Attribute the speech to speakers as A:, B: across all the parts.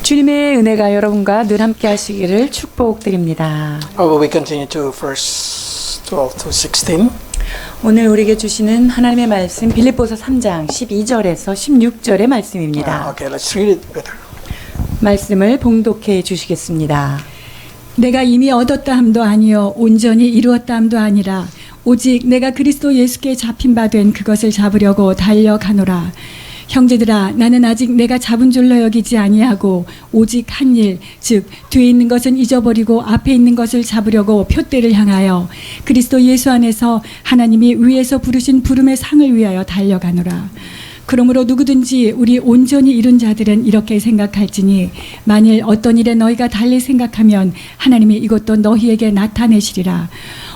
A: 주님의 은혜가 여러분과 늘 함께 하시기를 축복드립니다.
B: We continue to verse 12 to 16.
A: 오늘 우리에게 주시는 하나님의 말씀 빌립보서 3장 12절에서 16절의 말씀입니다.
B: Okay, let's read it better.
A: 말씀을 봉독해 주시겠습니다.
C: 내가 이미 얻었다 함도 아니요 온전히 이루었다 함도 아니라 오직 내가 그리스도 예수께 잡힌 바 된 그것을 잡으려고 달려가노라. 형제들아, 나는 아직 내가 잡은 줄로 여기지 아니하고 오직 한 일, 즉 뒤에 있는 것은 잊어버리고 앞에 있는 것을 잡으려고 표대를 향하여 그리스도 예수 안에서 하나님이 위에서 부르신 부름의 상을 위하여 달려가노라. 그러므로 누구든지 우리 온전히 이룬 자들은 이렇게 생각할지니 만일 어떤 일에 너희가 달리 생각하면 하나님이 이것도 너희에게 나타내시리라.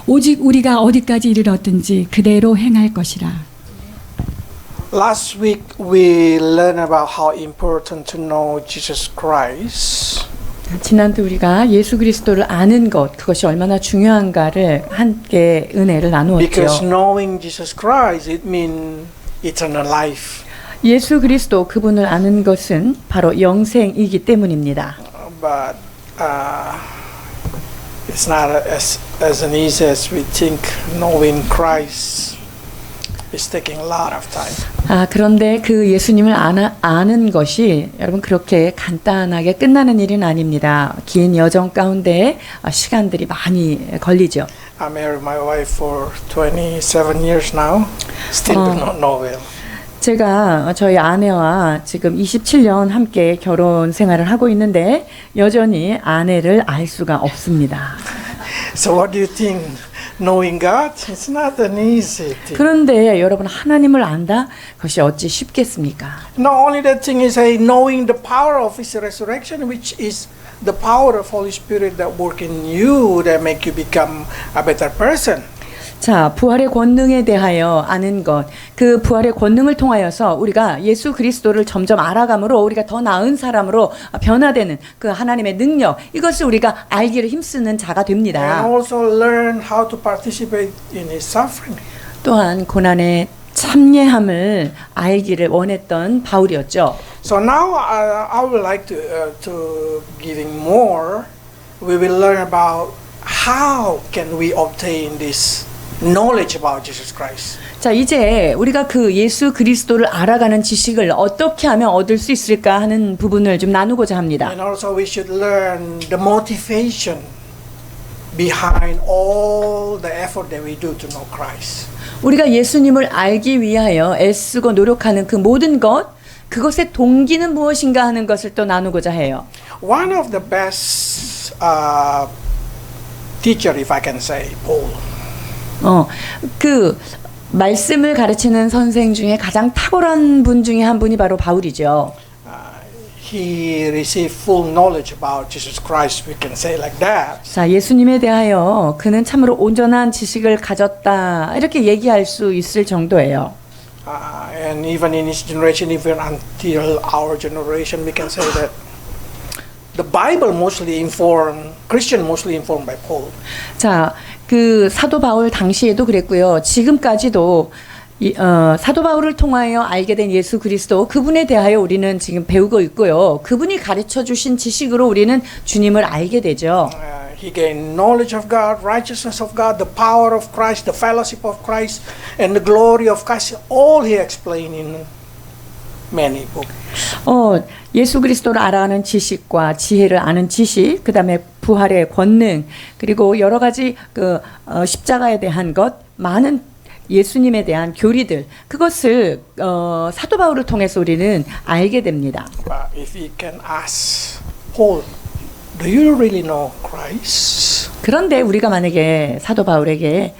C: 오직 우리가 어디까지 이르렀든지 그대로 행할 것이라.
B: Last week we learned about how important to know Jesus Christ.
A: 지난주 우리가 예수 그리스도를 아는 것, 그것이 얼마나 중요한가를 함께 은혜를 나누었죠.
B: Because knowing Jesus Christ, it means eternal life.
A: 예수 그리스도 그분을 아는 것은 바로 영생이기 때문입니다.
B: But it's not as easy as we think. Knowing Christ is taking a lot of time.
A: 그런데 그 예수님을 아는 것이 여러분 그렇게 간단하게 끝나는 일은 아닙니다. 긴 여정 가운데 시간들이 많이 걸리죠.
B: I married my wife for 27 years now. Still do not know well.
A: 제가 저희 아내와 지금 27년 함께 결혼 생활을 하고 있는데 여전히 아내를 알 수가 없습니다.
B: So what do you think? Knowing God? It's not an easy thing.
A: 그런데 여러분 하나님을 안다? 그것이 어찌 쉽겠습니까?
B: Not only that thing is knowing the power of His resurrection, which is the power of Holy Spirit that work in you that make you become a better person.
A: 자, 부활의 권능에 대하여 아는 것, 그 부활의 권능을 통하여서 우리가 예수 그리스도를 점점 알아감으로 우리가 더 나은 사람으로 변화되는 그 하나님의 능력, 이것을 우리가 알기를 힘쓰는 자가 됩니다.
B: And also learn how to participate in His suffering.
A: 또한 고난의 참여함을 알기를 원했던 바울이었죠.
B: So now I would like to giving more. We will learn about how can we obtain this knowledge about Jesus Christ.
A: 자, 이제 우리가 그 예수 그리스도를 알아가는 지식을 어떻게 하면 얻을 수 있을까 하는 부분을 좀 나누고자 합니다.
B: And also we should learn the motivation behind all the effort that we do to know Christ.
A: 우리가 예수님을 알기 위하여 애쓰고 노력하는 그 모든 것, 그것의 동기는 무엇인가 하는 것을 또 나누고자 해요.
B: One of the best teacher, if I can say, Paul.
A: 그 말씀을 가르치는 선생 중에 가장 탁월한 분 중에 한 분이 바로 바울이죠.
B: He received full knowledge about Jesus Christ. We can say like that.
A: 자, 예수님에 대하여 그는 참으로 온전한 지식을 가졌다 이렇게 얘기할 수 있을 정도예요.
B: And even in his generation, even until our generation, we can say that the Bible mostly informed, Christian mostly informed by Paul.
A: 자, 그 사도 바울 당시에도 그랬고요. 지금까지도 사도 바울을 통하여 알게 된 예수 그리스도, 그분에 대하여 우리는 지금 배우고 있고요. 그분이 가르쳐 주신 지식으로 우리는 주님을 알게 되죠.
B: He gained knowledge of God, righteousness of God, the power of Christ, the fellowship of Christ, and the glory of Christ. All he explained in many books.
A: 예수 그리스도를 알아가는 지식과 지혜를 아는 지식, 그다음에 부활의 권능, 그리고 여러 가지 그 십자가에 대한 것, 많은 예수님에 대한 교리들, 그것을 사도 바울을 통해서 우리는 알게 됩니다.
B: But if you can ask Paul, do you really know Christ?
A: 그런데 우리가 만약에 사도 바울에게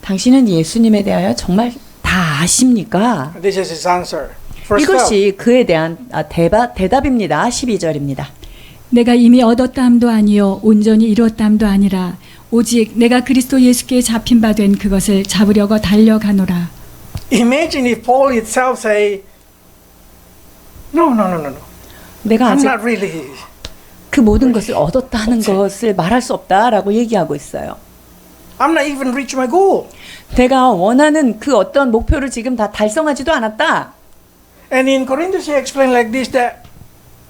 A: 당신은 예수님에 대하여 정말 다 아십니까?
B: This is his answer. First
A: 이것이 그에 대한 대답입니다. 12절입니다.
C: 내가 이미 얻었다 함도 아니요 온전히 이루었다 함도 아니라 오직 내가 그리스도 예수께 잡힌 바 된 그것을 잡으려고 달려가노라.
B: imagine if Paul himself say, no.
A: 내가
B: I'm
A: 아직
B: not really.
A: 그 모든 것을 얻었다 하는 것을 말할 수 없다라고 얘기하고 있어요.
B: I'm not even reach my goal.
A: 내가 원하는 그 어떤 목표를 지금 다 달성하지도 않았다.
B: And in Corinthians he explained like this, that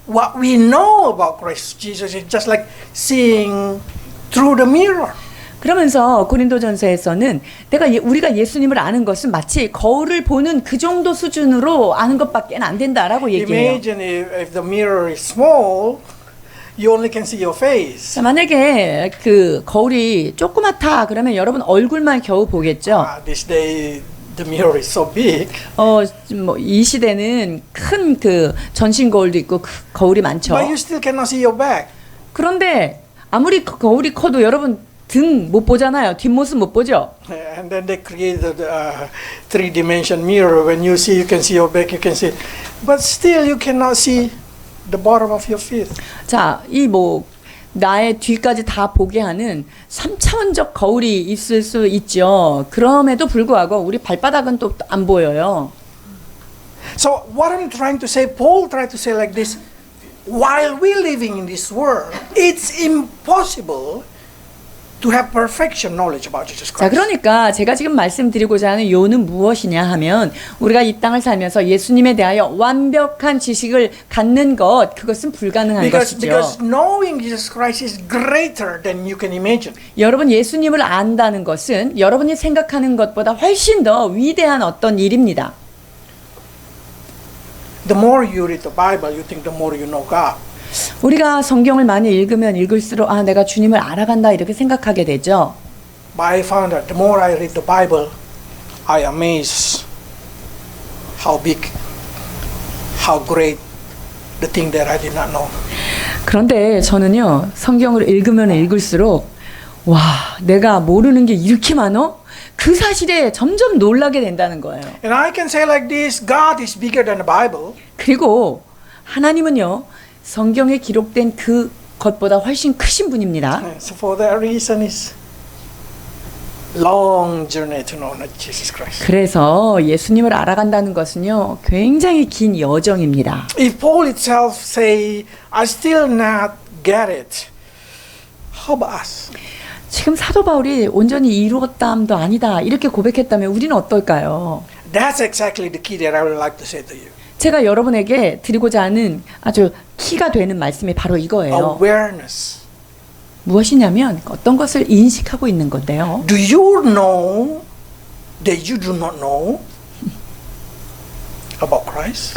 B: what we know about Christ Jesus is just like seeing through the mirror.
A: 그러면서 고린도전서에서는 우리가 예수님을 아는 것은 마치 거울을 보는 그 정도 수준으로 아는 것밖에 안 된다라고 얘기해요.
B: Imagine if the mirror is small, you only can see your face.
A: 자, 만약에 그 거울이 조그맣다 그러면 여러분 얼굴만 겨우 보겠죠.
B: This day the mirror is so big.
A: 뭐 이 시대는 큰 그 전신 거울도 있고 거울이 많죠.
B: But you still cannot see your back.
A: 그런데 아무리 거울이 커도 여러분 등 못 보잖아요. 뒷모습 못 보죠.
B: And then they created a three-dimension mirror. When you see, you can see your back, you can see. But still, you cannot see the bottom of your feet.
A: 자, 이 뭐 나의 뒤까지 다 보게 하는 3차원적 거울이 있을 수 있죠. 그럼에도 불구하고 우리 발바닥은 또 안 보여요.
B: So what I'm trying to say, Paul tried to say like this: while we're living in this world, it's impossible to have perfection knowledge about Jesus
A: 자,
B: Christ.
A: 그러니까 제가 지금 말씀드리고자 하는 요는 무엇이냐 하면 우리가 이 땅을 살면서 예수님에 대하여 완벽한 지식을 갖는 것, 그것은 불가능한 것이죠.
B: Because knowing Jesus Christ is greater than you can imagine.
A: 여러분 예수님을 안다는 것은 여러분이 생각하는 것보다 훨씬 더 위대한 어떤 일입니다.
B: The more you read the Bible, you think the more you know God.
A: 우리가 성경을 많이 읽으면 읽을수록 아 내가 주님을 알아간다 이렇게 생각하게 되죠.
B: But I found that the more I read the Bible, I amaze how big, how great the thing that I did not know.
A: 그런데 저는요 성경을 읽으면 읽을수록 와 내가 모르는 게 이렇게 많어? 그 사실에 점점 놀라게 된다는 거예요.
B: And I can say like this: God is bigger than the Bible.
A: 그리고 하나님은요 성경에 기록된 그 것보다 훨씬 크신 분입니다.
B: So for that reason, is long journey to know Jesus Christ.
A: 그래서 예수님을 알아간다는 것은요 굉장히 긴 여정입니다.
B: If Paul itself say, I still not get it, how about us?
A: 지금 사도 바울이 온전히 이루었다함도 아니다 이렇게 고백했다면 우리는 어떨까요?
B: That's exactly the key that I would like to say to you.
A: 제가 여러분에게 드리고자 하는 아주 키가 되는 말씀이 바로 이거예요.
B: Awareness.
A: 무엇이냐면 어떤 것을 인식하고 있는 건데요.
B: Do you know that you do not know about Christ?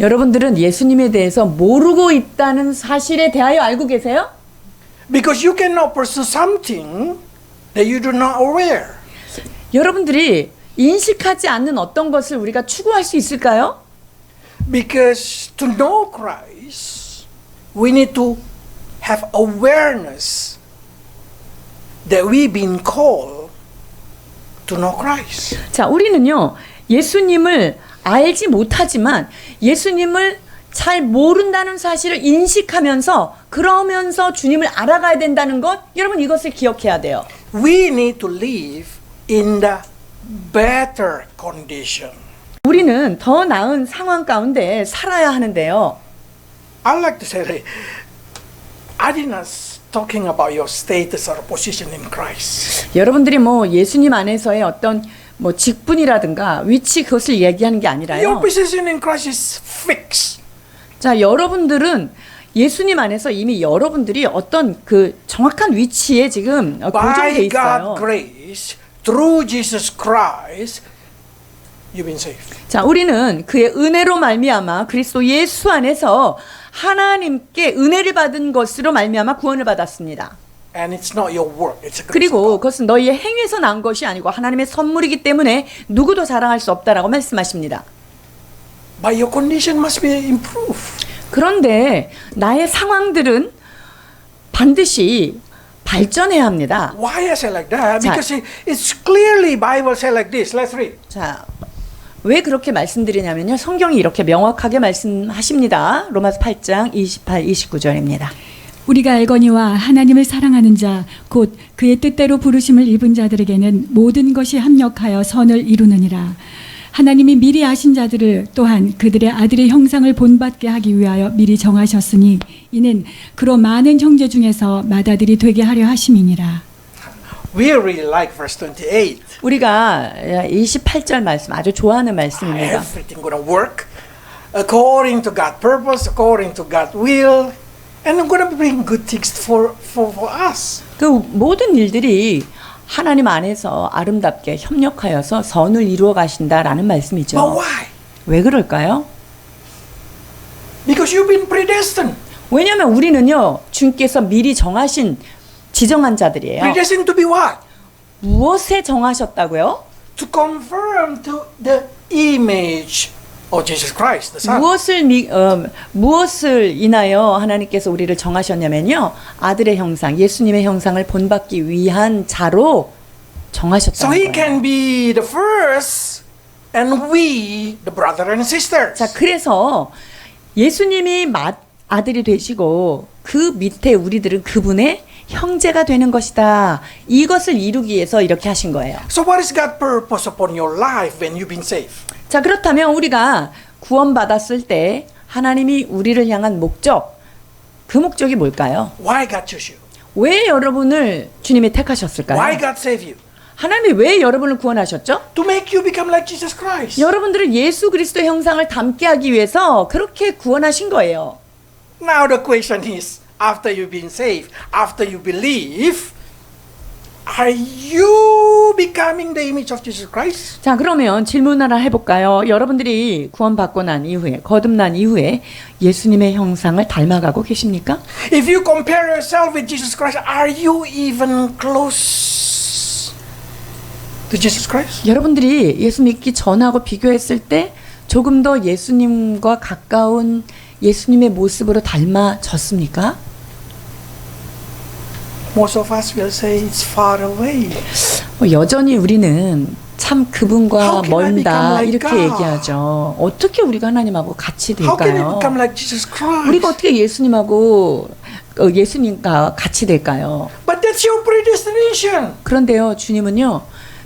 A: 여러분들은 예수님에 대해서 모르고 있다는 사실에 대하여 알고 계세요?
B: Because you cannot pursue something that you do not aware.
A: 여러분들이 인식하지 않는 어떤 것을 우리가 추구할 수 있을까요?
B: Because to know Christ, we need to have awareness that we've been called to know Christ.
A: 자, 우리는요, 예수님을 알지 못하지만 예수님을 잘 모른다는 사실을 인식하면서 그러면서 주님을 알아가야 된다는 것, 여러분 이것을 기억해야 돼요.
B: We need to live in the better condition.
A: 우리는 더 나은 상황 가운데 살아야 하는데요.
B: I like to say that I did not talking about your status or position in Christ.
A: 여러분들이 뭐 예수님 안에서의 어떤 뭐 직분이라든가 위치 그것을 얘기하는 게
B: Your
A: 아니라요.
B: position in Christ is fixed.
A: 자, 여러분들은 예수님 안에서 이미 여러분들이 어떤 그 정확한 위치에 지금 고정돼
B: By
A: 있어요.
B: God's grace, through Jesus Christ, you've been saved.
A: 자, 우리는 그의 은혜로 말미암아 그리스도 예수 안에서 하나님께 은혜를 받은 것으로 말미암아 구원을 받았습니다.
B: And it's not your work, it's a grace of
A: 그리고
B: God.
A: 그것은 너희의 행위에서 난 것이 아니고 하나님의 선물이기 때문에 누구도 자랑할 수 없다라고 말씀하십니다.
B: But your condition must be improved.
A: 그런데 나의 상황들은 반드시 발전해야 합니다.
B: Why I say like that?
A: 자.
B: Because it's clearly Bible say like this. Let's read.
A: 자, 왜 그렇게 말씀드리냐면요. 성경이 이렇게 명확하게 말씀하십니다. 로마서 8장 28, 29절입니다.
C: 우리가 알거니와 하나님을 사랑하는 자 곧 그의 뜻대로 부르심을 입은 자들에게는 모든 것이 합력하여 선을 이루느니라. 하나님이 미리 아신 자들을 또한 그들의 아들의 형상을 본받게 하기 위하여 미리 정하셨으니 이는 그로 많은 형제 중에서 맏아들이 되게 하려 하심이니라.
B: We really like verse 28.
A: 우리가 28절 말씀 아주 좋아하는 말씀입니다.
B: Everything gonna work. according to God's purpose, according to God's will, and I'm going to bring good things for us.
A: 그 모든 일들이 하나님 안에서 아름답게 협력하여서 선을 이루어 가신다라는
B: But
A: 말씀이죠.
B: why?
A: 왜 그럴까요?
B: Because you've been predestined.
A: 왜냐하면 우리는요, 주님께서 미리 정하신 지정한 자들이에요.
B: Predestined to be what?
A: 무엇에 정하셨다고요?
B: To conform to the image of Jesus Christ, the Son.
A: 무엇을 인하여 하나님께서 우리를 정하셨냐면요, 아들의 형상, 예수님의 형상을 본받기 위한 자로
B: So
A: 정하셨다는
B: he
A: 거예요.
B: can be the first and we the brother and sisters.
A: 자, 그래서 예수님이 아들이 되시고 그 밑에 우리들은 그분의 형제가 되는 것이다. 이것을 이루기 위해서 이렇게 하신 거예요.
B: So what is God's purpose upon your life when you've been saved?
A: 자, 그렇다면 우리가 구원받았을 때 하나님이 우리를 향한 목적, 그 목적이 뭘까요?
B: Why God chose you?
A: 왜 여러분을 주님이 택하셨을까요?
B: Why God saved you?
A: 하나님이 왜 여러분을 구원하셨죠?
B: To make you become like Jesus Christ.
A: 여러분들을 예수 그리스도의 형상을 닮게 하기 위해서 그렇게 구원하신 거예요.
B: Now the question is, after you've been saved, after you believe, are you becoming the image of Jesus Christ?
A: 자, 그러면 질문 하나 해볼까요? 여러분들이 구원받고 난 이후에, 거듭난 이후에 예수님의 형상을 닮아가고 계십니까?
B: If you compare yourself with Jesus Christ, are you even close to Jesus Christ?
A: 여러분들이 예수 믿기 전하고 비교했을 때 조금 더 예수님과 가까운 예수님의 모습으로 닮아졌습니까?
B: Most of us will say it's far away.
A: 여전히 우리는 참 그분과
B: How can I become
A: 멀다
B: like
A: 이렇게
B: God?
A: 얘기하죠. 어떻게 우리가 하나님하고 같이
B: How can we
A: 될까요?
B: become like Jesus Christ?
A: 우리가 어떻게 예수님하고 예수님과 같이 될까요?
B: But that's your predestination.
A: 그런데요, 주님은요,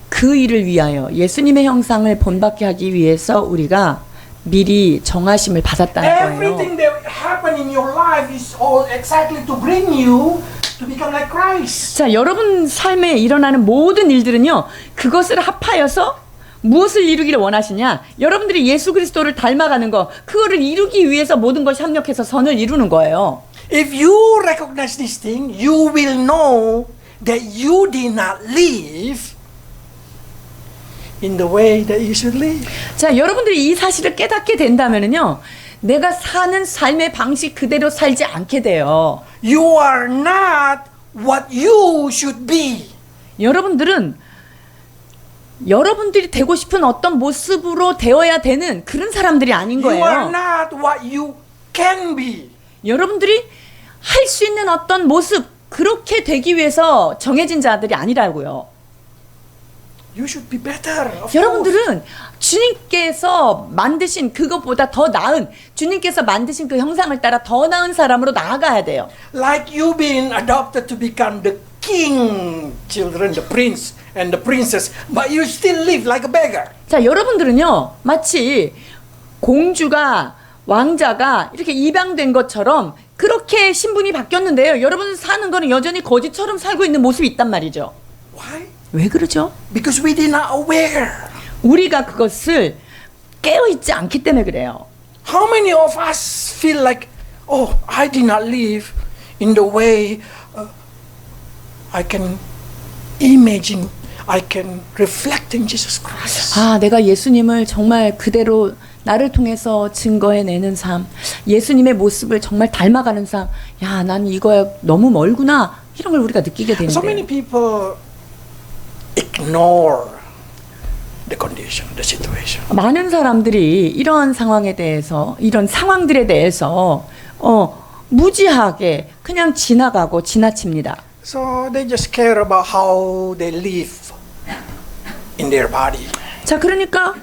A: 그 일을 위하여 예수님의 형상을 본받게 하기 위해서 우리가 미리 정하심을 받았다는 거예요.
B: Everything that happened in your life is all exactly to bring you to become like Christ.
A: 자, 여러분 삶에 일어나는 모든 일들은요, 그것을 합하여서 무엇을 이루기를 원하시냐? 여러분들이 예수 그리스도를 닮아가는 거, 그거를 이루기 위해서 모든 것이 협력해서 선을 이루는 거예요.
B: If you recognize this thing, you will know that you did not live in the way that you should live.
A: 자, 여러분들이 이 사실을 깨닫게 된다면은요, 내가 사는 삶의 방식 그대로 살지 않게 돼요.
B: You are not what you should be.
A: 여러분들은 여러분들이 되고 싶은 어떤 모습으로 되어야 되는 그런 사람들이 아닌
B: You are
A: 거예요.
B: not what you can be.
A: 여러분들이 할 수 있는 어떤 모습, 그렇게 되기 위해서 정해진 자들이 아니라고요.
B: You should be better. Of course.
A: 여러분들은 주님께서 만드신 그것보다 더 나은, 주님께서 만드신 그 형상을 따라 더 나은 사람으로 나아가야 돼요.
B: Like you've been adopted to become the king children, the prince and the princess, but you still live like a beggar.
A: 자, 여러분들은요, 마치 공주가, 왕자가 이렇게 입양된 것처럼 그렇게 신분이 바뀌었는데요. 여러분 사는 거는 여전히 거지처럼 살고 있는 모습이 있단 말이죠.
B: Why?
A: 왜 그러죠?
B: Because we did not aware.
A: 우리가 그것을 깨어있지 않기 때문에 그래요.
B: How many of us feel like, oh, I did not live in the way I can imagine, I can reflect in Jesus Christ.
A: 아, 내가 예수님을 정말 그대로 나를 통해서 증거해내는 삶, 예수님의 모습을 정말 닮아가는 삶, 야, 난 이거에 너무 멀구나, 이런 걸 우리가 느끼게
B: So many
A: 되는데,
B: people ignore the condition, the situation.
A: 많은 사람들이 이러한 상황에 대해서, 이런 상황들에 대해서 무지하게 그냥 지나가고 지나칩니다.
B: So they just care about how they live in their body.
A: 자, 그러니까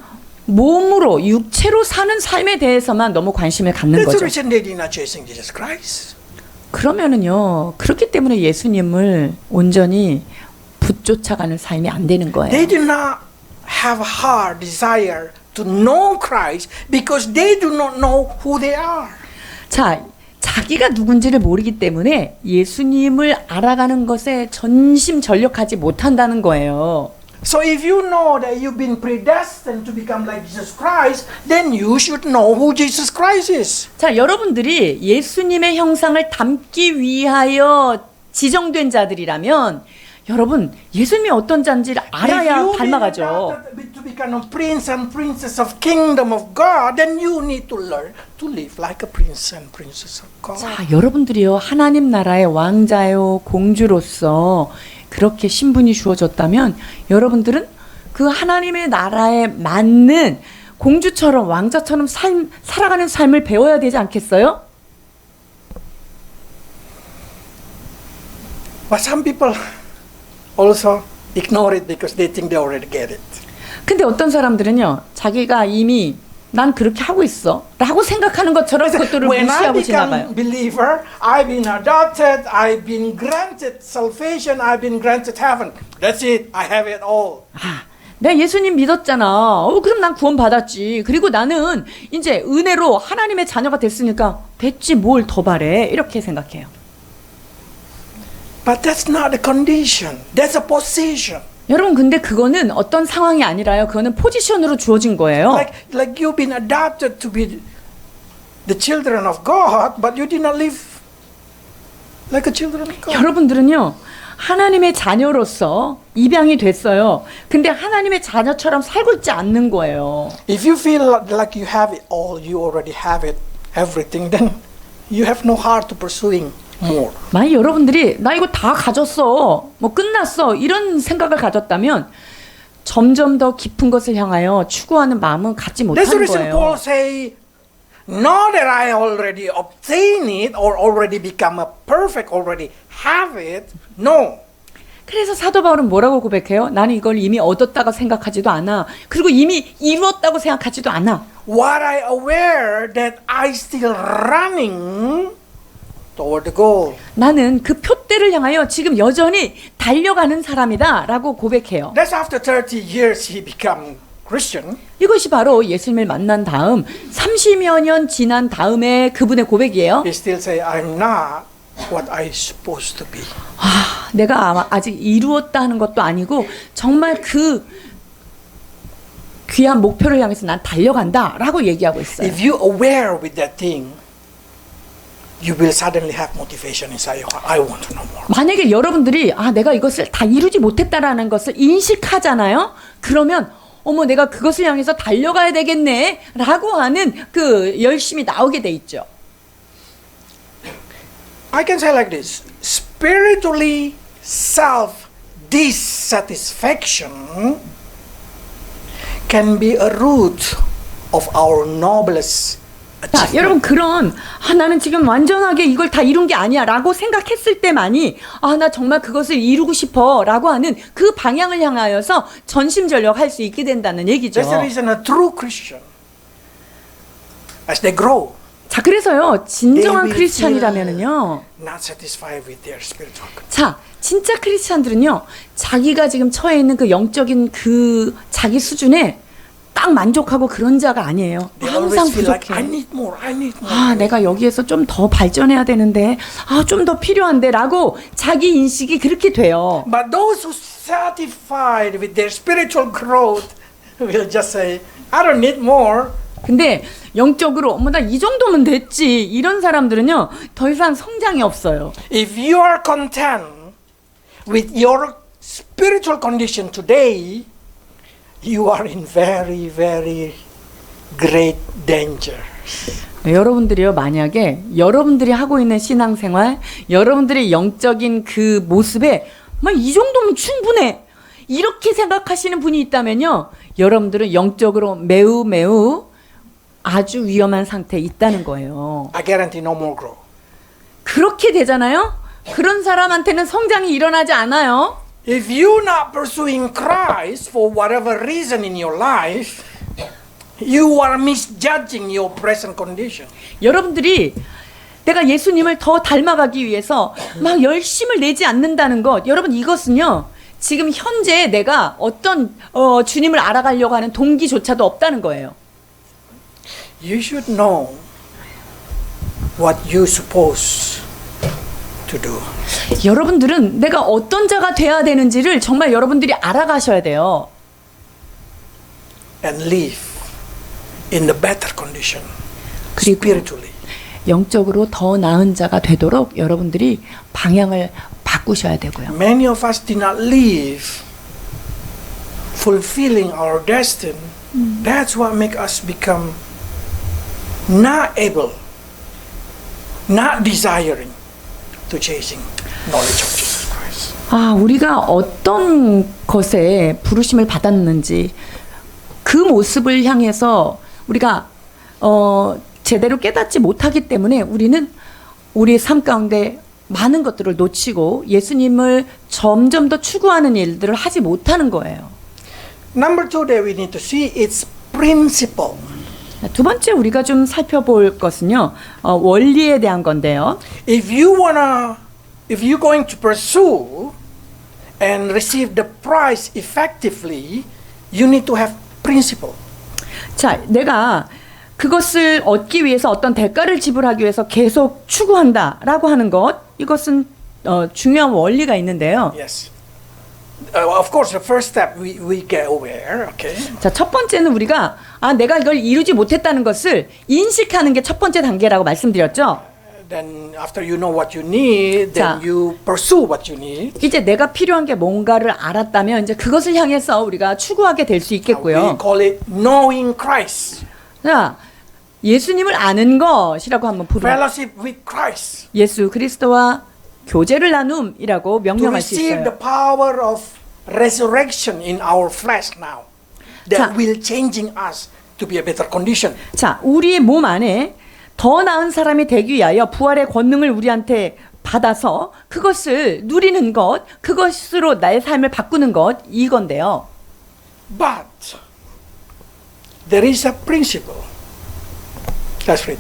A: 몸으로, 육체로 사는 삶에 대해서만 너무 관심을 갖는
B: That's the
A: 거죠.
B: reason they did not chasing Jesus Christ.
A: 그러면은요, 그렇기 때문에 예수님을 온전히 붙쫓아가는 삶이 안 되는 거예요.
B: They do not have a heart desire to know Christ because they do not know who they are.
A: 자, 자기가 누군지를 모르기 때문에 예수님을 알아가는 것에 전심전력하지 못한다는 거예요.
B: So if you know that you've been predestined to become like Jesus Christ, then you should know who Jesus Christ is.
A: 자, 여러분들이 예수님의 형상을 담기 위하여 지정된 자들이라면 여러분 예수님이 어떤 자인지를 알아야
B: If you've been
A: 닮아가죠.
B: adopted to become a prince and princess of kingdom of God, then you need to learn to live like a prince and princess of God.
A: 자, 여러분들이요 하나님 나라의 왕자요 공주로서 그렇게 신분이 주어졌다면 여러분들은 그 하나님의 나라에 맞는 공주처럼 왕자처럼 살아가는 삶을 배워야 되지 않겠어요?
B: But some people also ignore it because they think they already get it.
A: 근데 어떤 사람들은요 자기가 이미 난 그렇게 하고 있어 라고 생각하는 것처럼 그것들을
B: When I
A: 무시하고 지나가요.
B: become believer, I've been adopted, I've been granted salvation, I've been granted heaven. That's it. I have it all.
A: 아, 내가 예수님 믿었잖아. 그럼 난 구원 받았지. 그리고 나는 이제 은혜로 하나님의 자녀가 됐으니까 됐지 뭘 더 바래. 이렇게 생각해요.
B: But that's not the condition. That's a position.
A: 여러분 근데 그거는 어떤 상황이 아니라요. 그거는 포지션으로 주어진 거예요.
B: Like you've been adopted to be the children of God, but you did not live like a children of God.
A: 여러분들은요. 하나님의 자녀로서 입양이 됐어요. 근데 하나님의 자녀처럼 살고 있지 않는 거예요.
B: If you feel like you have it all, you already have it, everything, then you have no heart to pursuing more.
A: 만약 여러분들이 나 이거 다 가졌어. 뭐 끝났어. 이런 생각을 가졌다면 점점 더 깊은 것을 향하여 추구하는 마음은 갖지
B: That's the
A: 못하는
B: reason
A: 거예요.
B: Paul say, not that I already obtain it or already become a perfect, already have it. No.
A: 그래서 사도 바울은 뭐라고 고백해요? 나는 이걸 이미 얻었다고 생각하지도 않아. 그리고 이미 이루었다고 생각하지도 않아.
B: What I aware that I still running toward the goal.
A: 나는 그 표대를 향하여 지금 여전히 달려가는 사람이다 라고 고백해요.
B: That's after 30 years he become Christian.
A: 이것이 바로 예수님을 만난 다음 30여 년 지난 다음에 그분의 고백이에요.
B: He still say, I'm not what I supposed to be.
A: 아, 내가 아직 이루었다 하는 것도 아니고 정말 그 귀한 목표를 향해서 난 달려간다 라고 얘기하고 있어요.
B: If you aware with that thing, you will suddenly have motivation inside your heart. I want to know more.
A: 만약에 여러분들이 내가 이것을 다 이루지 못했다라는 것을 인식하잖아요. 그러면 어머 내가 그것을 향해서 달려가야 되겠네 라고 하는 그 열심이 나오게 돼 있죠.
B: I can say like this. Spiritually self-dissatisfaction can be a root of our noblest
A: 자,
B: achievement.
A: 여러분 그런 나는 지금 완전하게 이걸 다 이룬 게 아니야 라고 생각했을 때만이 나 정말 그것을 이루고 싶어 라고 하는 그 방향을 향하여서 전심전력할 수 있게 된다는 얘기죠.
B: That's the reason a true Christian, as they grow,
A: 자, 그래서요 진정한
B: They will
A: 크리스찬이라면은요
B: not satisfied with their spiritual condition.
A: 자, 진짜 크리스찬들은요 자기가 지금 처해 있는 그 영적인 그 자기 수준에 딱 만족하고 그런 자가 아니에요.
B: They
A: 항상
B: always feel like, I
A: 부족해.
B: need more, I need more.
A: 내가 여기에서 좀 더 발전해야 되는데, 좀 더 필요한데, 라고 자기 인식이 그렇게 돼요.
B: But those who satisfied with their spiritual growth will just say, I don't need more.
A: 근데 영적으로, 나 이 정도면 됐지. 이런 사람들은요, 더 이상 성장이 없어요.
B: If you are content with your spiritual condition today, you are in very, very great danger.
A: 여러분들이요, 만약에 여러분들이 하고 있는 신앙생활, 여러분들의 영적인 그 모습에, 이 정도면 충분해. 이렇게 생각하시는 분이 있다면요, 여러분들은 영적으로 매우 매우 아주 위험한 상태에 있다는 거예요.
B: I guarantee no more grow.
A: 그렇게 되잖아요? 그런 사람한테는 성장이 일어나지 않아요.
B: If you're not pursuing Christ for whatever reason in your life, you are misjudging your present condition.
A: 여러분들이 내가 예수님을 더 닮아가기 위해서 막 열심을 내지 않는다는 것, 여러분 이것은요, 지금 현재 내가 어떤 주님을 알아가려고 하는 동기조차도 없다는 거예요.
B: You should know what you're supposed to do.
A: 여러분들은 내가 어떤 자가 돼야 되는지를 정말 여러분들이 알아가셔야 돼요.
B: And live in the better condition
A: 그리고
B: spiritually.
A: 영적으로 더 나은 자가 되도록 여러분들이 방향을 바꾸셔야 되고요.
B: Many of us did not live fulfilling our destiny. That's what make us become not able, not desiring to chasing knowledge of Jesus Christ.
A: 아, 우리가 어떤 것에 부르심을 받았는지 그 모습을 향해서 우리가 제대로 깨닫지 못하기 때문에 우리는 우리의 삶 가운데 많은 것들을 놓치고 예수님을 점점 더 추구하는 일들을 하지 못하는 거예요.
B: Number two that we need to see is principle.
A: 두 번째 우리가 좀 살펴볼 것은요, 원리에 대한 건데요.
B: If you're going to pursue and receive the prize effectively, you need to have principle.
A: 자, 내가 그것을 얻기 위해서 어떤 대가를 지불하기 위해서 계속 추구한다라고 하는 것, 이것은 중요한 원리가 있는데요.
B: Yes. Of course, the first step we get aware. Okay.
A: 자, 첫 번째는 우리가 내가 이걸 이루지 못했다는 것을 인식하는 게 첫 번째 단계라고 말씀드렸죠.
B: Then after you know what you need,
A: 자.
B: then you pursue what you need.
A: 이제 내가 필요한 게 뭔가를 알았다면 이제 그것을 향해서 우리가 추구하게 될 수
B: We
A: 있겠고요.
B: call it knowing Christ,
A: 자, 예수님을 아는 것이라고 한번 부르면
B: fellowship with Christ,
A: 예수 그리스도와 교제를 나눔이라고
B: to
A: 명명할 수
B: receive the
A: 있어요.
B: power of resurrection in our flesh now, that
A: 자.
B: will changing us to be a better condition.
A: 자, 우리의 몸 안에 더 나은 사람이 되기 위하여 부활의 권능을 우리한테 받아서 그것을 누리는 것, 그것으로 나의 삶을 바꾸는 것, 이건데요.
B: But there is a principle. Let's read.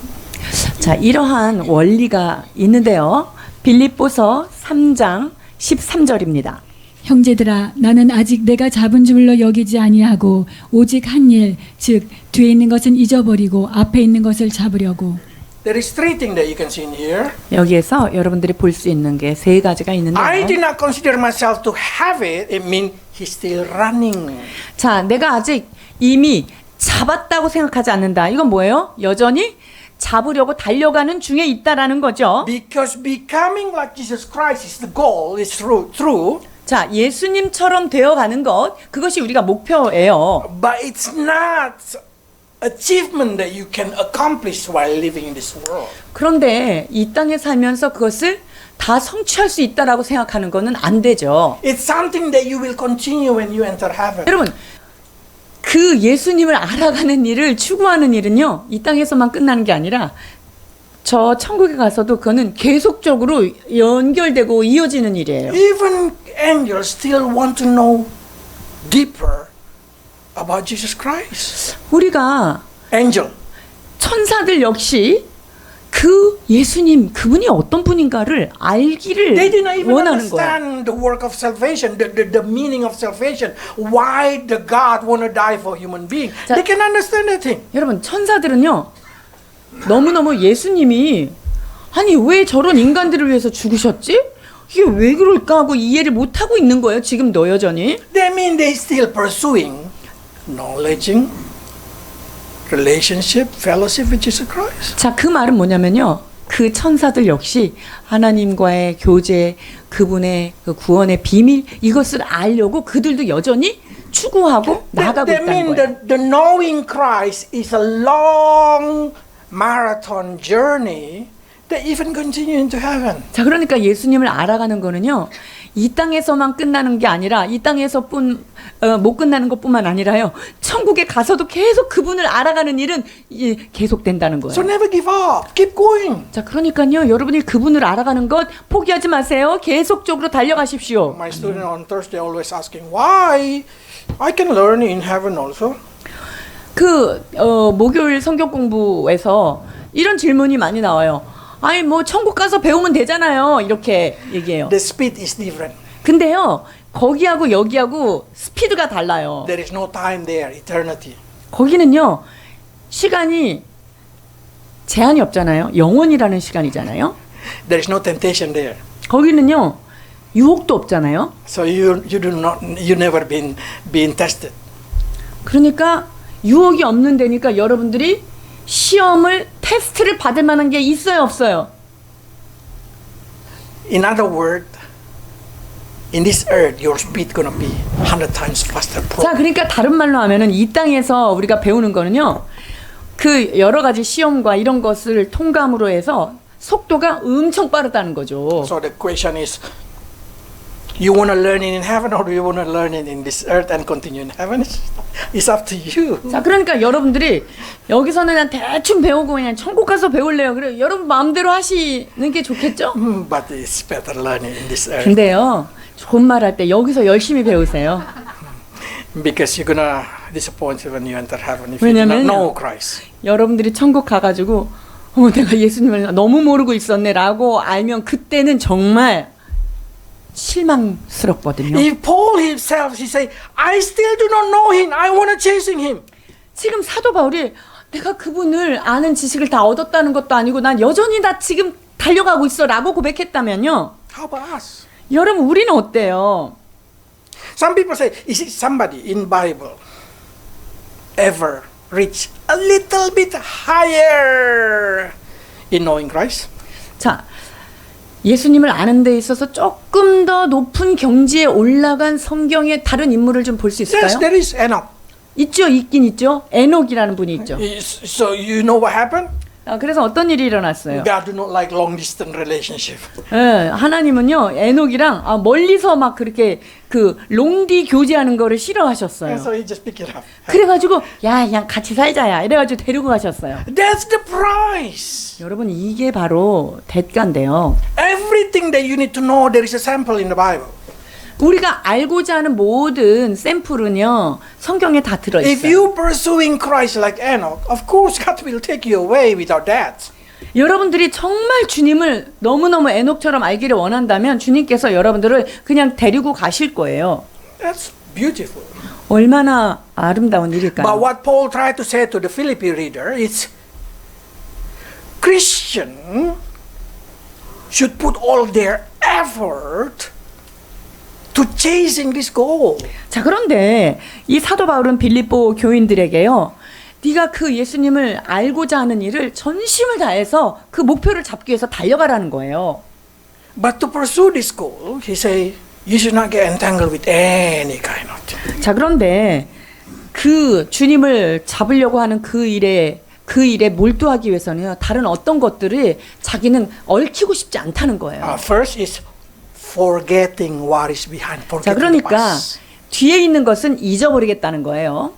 A: 자, 이러한 원리가 있는데요. 빌립보서 3장 13절입니다.
C: 형제들아 나는 아직 내가 잡은 줄로 여기지 아니하고 오직 한 일 즉 뒤에 있는 것은 잊어버리고 앞에 있는 것을 잡으려고.
B: There is three things that you can see in here.
A: 여기에서 여러분들이 볼 수 있는 게 세 가지가
B: I
A: 있는데요.
B: did not consider myself to have it. It means he's still running.
A: 자, 내가 아직 이미 잡았다고 생각하지 않는다. 이건 뭐예요? 여전히 잡으려고 달려가는 중에 있다라는 거죠.
B: Because becoming like Jesus Christ is the goal, is true.
A: 자, 예수님처럼 되어가는 것, 그것이 우리가 목표예요.
B: But it's not achievement that you can accomplish while living in this world.
A: 그런데 이 땅에 살면서 그것을 다 성취할 수 있다라고 생각하는 것은 안 되죠.
B: It's something that you will continue when you enter heaven.
A: 여러분, 그 예수님을 알아가는 일을 추구하는 일은요, 이 땅에서만 끝나는 게 아니라 저 천국에 가서도 그거는 계속적으로 연결되고 이어지는 일이에요.
B: Even angels still want to know deeper about Jesus Christ.
A: 우리가
B: Angel.
A: 천사들 역시 그 예수님, 그분이 어떤 분인가를 알기를
B: They did not even
A: 원하는 거야.
B: understand the work of salvation, the meaning of salvation, why the God want to die for human being.
A: 자,
B: They can understand that thing.
A: 여러분, 천사들은요, 너무너무 예수님이 아니 왜 저런 인간들을 위해서 죽으셨지? 이게 왜 그럴까 하고 이해를 못하고 있는 거예요. 지금도 여전히.
B: That means they still pursuing knowledge, relationship, fellowship with Jesus Christ.
A: 자, 그 말은 뭐냐면요, 그 천사들 역시 하나님과의 교제, 그분의 그 구원의 비밀, 이것을 알려고 그들도 여전히 추구하고 나아가고
B: That
A: 있다는
B: means
A: 거예요.
B: the knowing Christ is a long marathon journey that even continue into heaven.
A: 자, 그러니까 예수님을 알아가는 거는요, 이 땅에서만 끝나는 게 아니라 이 땅에서뿐 못 끝나는 것뿐만 아니라요, 천국에 가서도 계속 그분을 알아가는 일은 계속된다는 거예요.
B: So never give up. Keep going.
A: 자, 그러니까요, 여러분이 그분을 알아가는 것 포기하지 마세요. 계속적으로 달려가십시오.
B: My student on Thursday always asking why I can learn in heaven also.
A: 그 목요일 성경 공부에서 이런 질문이 많이 나와요. 아니 뭐 천국 가서 배우면 되잖아요. 이렇게 얘기해요.
B: The speed is different.
A: 근데요, 거기하고 여기하고 스피드가 달라요.
B: There is no time there, eternity.
A: 거기는요, 시간이 제한이 없잖아요. 영원이라는 시간이잖아요.
B: There is no temptation there.
A: 거기는요 유혹도 없잖아요.
B: So you never been tested.
A: 그러니까 유혹이 없는 데니까 여러분들이 시험을 테스트를 받을 만한 게 있어요, 없어요?
B: In other words, in this earth, your speed gonna be 100 times faster.
A: 자, 그러니까 다른 말로 하면은 이 땅에서 우리가 배우는 거는요. 그 여러 가지 시험과 이런 것을 통감으로 해서 속도가 엄청 빠르다는 거죠.
B: So the question is, you wanna learn it in heaven or do you wanna learn it in this earth and continue in heaven? It's up to you.
A: 자, 그러니까 여러분들이 여기서는 그냥 대충 배우고 그냥 천국 가서 배울래요. 그래, 여러분 마음대로 하시는 게 좋겠죠?
B: But it's better learning in this earth
A: 근데요, 좋은 말 할 때 여기서 열심히 배우세요.
B: because you're gonna disappoint when you enter heaven if you do not
A: 왜냐면
B: know Christ.
A: 여러분들이 천국 가가지고 내가 예수님을 너무 모르고 있었네라고 알면 그때는 정말 실망스럽거든요.
B: If Paul himself, he say, I still do not know him. I wanna chasing him.
A: 지금 사도 바울이 내가 그분을 아는 지식을 다 얻었다는 것도 아니고 난 여전히 나 지금 달려가고 있어라고 고백했다면요.
B: How about us?
A: 여러분 우리는 어때요?
B: Some people say, is it somebody in Bible ever reach a little bit higher in knowing Christ?
A: 자, 예수님을 아는 데 있어서 조금 더 높은 경지에 올라간 성경의 다른 인물을 좀 볼 수
B: Yes,
A: 있을까요?
B: there is Enoch.
A: 있죠, 있긴 있죠. 에녹이라는 분이 있죠.
B: So you know what happened?
A: 그래서 어떤 일이 일어났어요?
B: God do not like long distance relationship.
A: 예, 하나님은요 에녹이랑 멀리서 막 그렇게 그 롱디 교제하는 거를 싫어하셨어요.
B: And so he just pick it up.
A: 그래가지고 야 그냥 같이 살자야 이래가지고 데리고 가셨어요.
B: That's the price.
A: 여러분 이게 바로 대가인데요.
B: Everything that you need to know, there is a sample in the Bible.
A: 우리가 알고자 하는 모든 샘플은요 성경에 다
B: If
A: 들어있어요.
B: you pursuing Christ like Enoch, of course God will take you away without that.
A: 여러분들이 정말 주님을 너무너무 에녹처럼 알기를 원한다면 주님께서 여러분들을 그냥 데리고 가실 거예요.
B: That's beautiful.
A: 얼마나 아름다운 일일까요?
B: But what Paul tried to say to the Philippi reader is, Christian should put all their effort to chasing this goal.
A: 자, 그런데 이 사도 바울은 빌립보 교인들에게요. 네가 그 예수님을 알고자 하는 일을 전심을 다해서 그 목표를 잡기 위해서 달려가라는 거예요.
B: But to pursue this goal, he say, you should not get entangled with any kind of thing.
A: 자, 그런데 그 주님을 잡으려고 하는 그 일에 몰두하기 위해서는요. 다른 어떤 것들을 자기는 얽히고 싶지 않다는 거예요.
B: First is forgetting what is behind.
A: 자,
B: Forgetting the
A: 그러니까
B: past.
A: 뒤에 있는 것은 잊어버리겠다는 거예요.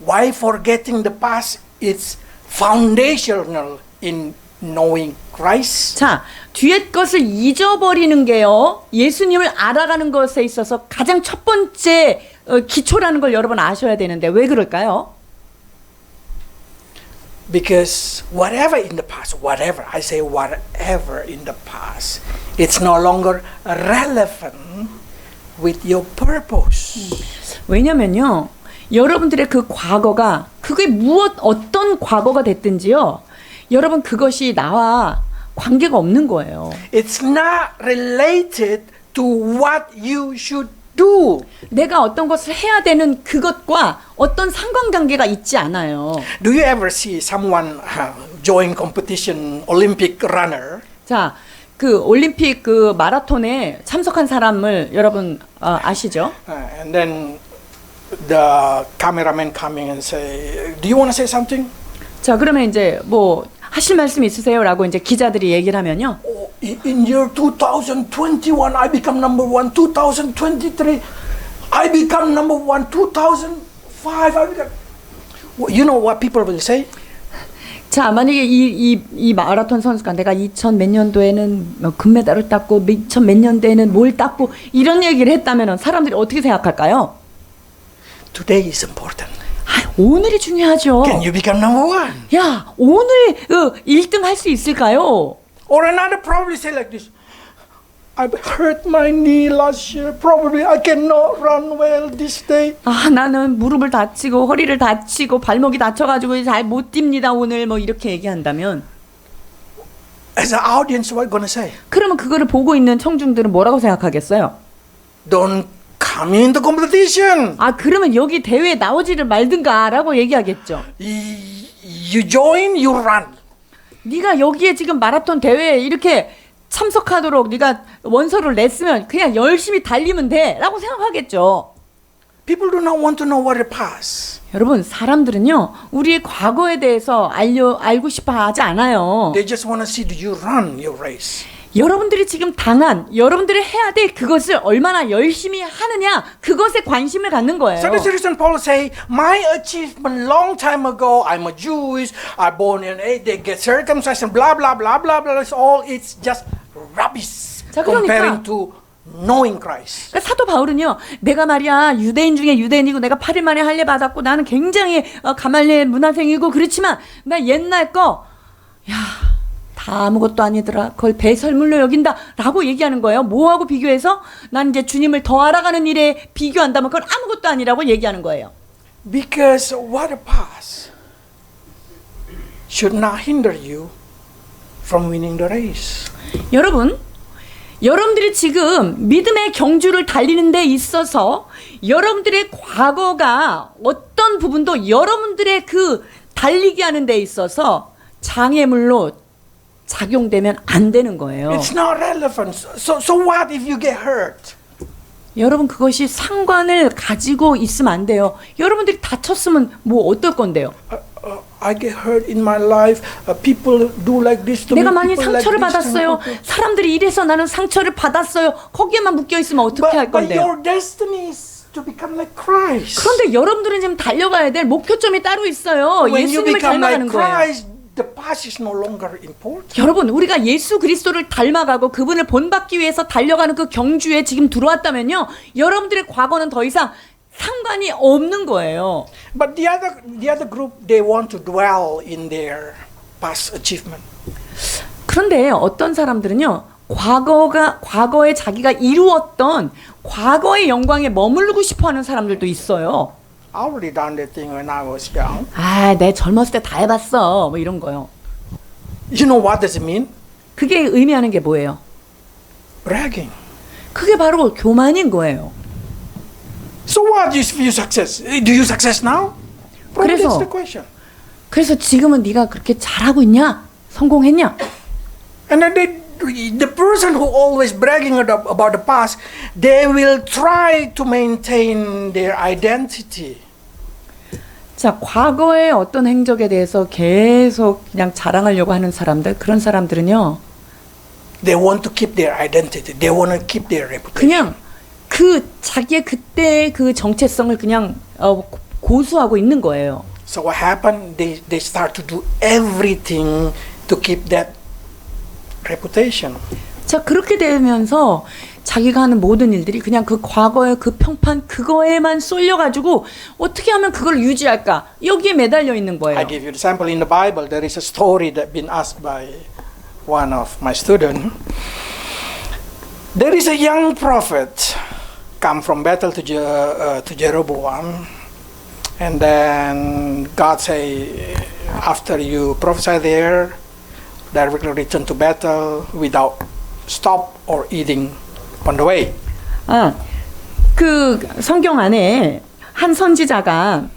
B: Why forgetting the past is foundational in knowing Christ.
A: 자, 뒤에 것을 잊어버리는 게요. 예수님을 알아가는 것에 있어서 가장 첫 번째 기초라는 걸 여러분 아셔야 되는데 왜 그럴까요?
B: Because whatever in the past, whatever, I say whatever in the past, it's no longer relevant with your purpose.
A: 왜냐면요. 여러분들의 그 과거가 그게 어떤 과거가 됐든지요. 여러분 그것이 나와 관계가 없는 거예요.
B: It's not related to what you should do.
A: 내가 어떤 것을 해야 되는 그것과 어떤 상관관계가 있지 않아요.
B: Do you ever see someone join competition, Olympic runner?
A: 자, 그 올림픽 그 마라톤에 참석한 사람을 여러분 아시죠?
B: And then the cameraman coming and say, do you want to say something?
A: 자, 그러면 이제 뭐 하실 말씀 있으세요라고 이제 기자들이 얘기를 하면요.
B: Oh, in year 2021, I become number one. 2023, I become number one. 2005, I become. You know what people will say?
A: 자, 만약에 이 마라톤 선수가 내가 2000 몇 년도에는 뭐 금메달을 땄고 2000 몇 년도에는 뭘 땄고 이런 얘기를 했다면 사람들이 어떻게 생각할까요?
B: Today is important.
A: 오늘이 중요하죠.
B: Can you become number one?
A: 야, 오늘 1등 할 수 있을까요?
B: Or another probably say like this. I hurt my knee last year. Probably I cannot run well this day.
A: 아, 나는 무릎을 다치고 허리를 다치고 발목이 다쳐가지고 잘 못 뜁니다 오늘 뭐 이렇게 얘기한다면
B: as an audience, what gonna say?
A: 그러면 그거를 보고 있는 청중들은 뭐라고 생각하겠어요?
B: Don't come into competition.
A: 아, 그러면 여기 대회에 나오지를 말든가라고 얘기하겠죠.
B: You join, you run.
A: 네가 여기에 지금 마라톤 대회에 이렇게 참석하도록 네가 원서를 냈으면 그냥 열심히 달리면 돼라고 생각하겠죠.
B: People do not want to know what it past.
A: 여러분, 사람들은요 우리의 과거에 대해서 알고 싶어 하지 않아요.
B: They just want to see that you run your race.
A: 여러분들이 지금 당한, 여러분들이 해야 될 그것을 얼마나 열심히 하느냐, 그것에 관심을 갖는 거예요.
B: So that's the reason Paul say, my achievement long time ago, I'm a Jewish, I born in they get circumcised and blah blah blah blah blah. It's just rubbish
A: 자, 그러니까.
B: comparing to knowing Christ.
A: 그러니까 사도 바울은요, 내가 말이야 유대인 중에 유대인이고 내가 8일 만에 할례 받았고 나는 굉장히 가말리엘 문화생이고 그렇지만 나 옛날 거, 다 아무것도 아니더라. 그걸 배설물로 여긴다. 라고 얘기하는 거예요. 뭐하고 비교해서? 난 이제 주님을 더 알아가는 일에 비교한다면 그건 아무것도 아니라고 얘기하는 거예요.
B: Because what it past should not hinder you from winning the race.
A: 여러분들이 지금 믿음의 경주를 달리는 데 있어서 여러분들의 과거가 어떤 부분도 여러분들의 그 달리게 하는 데 있어서 장애물로 작용되면 안 되는 거예요.
B: It's not relevant. So what if you get hurt?
A: 여러분, 그것이 상관을 가지고 있으면 안 돼요. 여러분들이 다쳤으면 뭐 어떨 건데요?
B: I get hurt in my life. People do like this to me.
A: 내가 많이
B: people
A: 상처를
B: like this to me.
A: 받았어요. 사람들이 이래서 나는 상처를 받았어요. 거기에만 묶여 있으면 어떻게 할
B: But
A: 건데요?
B: your destiny is to become like Christ.
A: 그런데 여러분들은 지금 달려가야 될 목표점이 따로 있어요.
B: When you
A: 예수님을
B: become
A: 닮아가는
B: like
A: 거예요.
B: Christ, the past is no longer important.
A: 여러분, 우리가 예수 그리스도를 닮아가고 그분을 본받기 위해서 달려가는 그 경주에 지금 들어왔다면요, 여러분들의 과거는 더 이상 상관이 없는 거예요.
B: But the other group, they want to dwell in their past achievement.
A: 그런데 어떤 사람들은요, 과거에 자기가 이루었던 과거의 영광에 머무르고 싶어하는 사람들도 있어요.
B: I already done that thing when I was young.
A: 아, 내 젊었을 때 다 해봤어. 뭐 이런 거요.
B: You know what does it mean?
A: 그게 의미하는 게 뭐예요?
B: Bragging.
A: 그게 바로 교만인 거예요.
B: So what if you success? Do you success now? Probably
A: 그래서-
B: that's the question.
A: 그래서 지금은 네가 그렇게 잘하고 있냐? 성공했냐?
B: And then the person who always bragging about the past, they will try to maintain their identity.
A: 자, 과거의 어떤 행적에 대해서 계속 그냥 자랑하려고 하는 사람들, 그런 사람들은요,
B: They want to keep their identity. They want to keep their reputation.
A: 그냥 그 자기의 그때의 그 정체성을 그냥 고수하고 있는 거예요.
B: So what happened? They start to do everything to keep that reputation.
A: 자, 그렇게 되면서 자기가 하는 모든 일들이 그냥 그 과거의 그 평판 그거에만 쏠려가지고 어떻게 하면 그걸 유지할까? 여기에 매달려 있는 거예요.
B: I give you an example in the Bible. There is a story that been asked by one of my students. There is a young prophet come from Bethel to Jeroboam, and then God say, after you prophesy there, directly return to Bethel without stop or eating on the way.
A: 아, 그 성경 안에 한 선지자가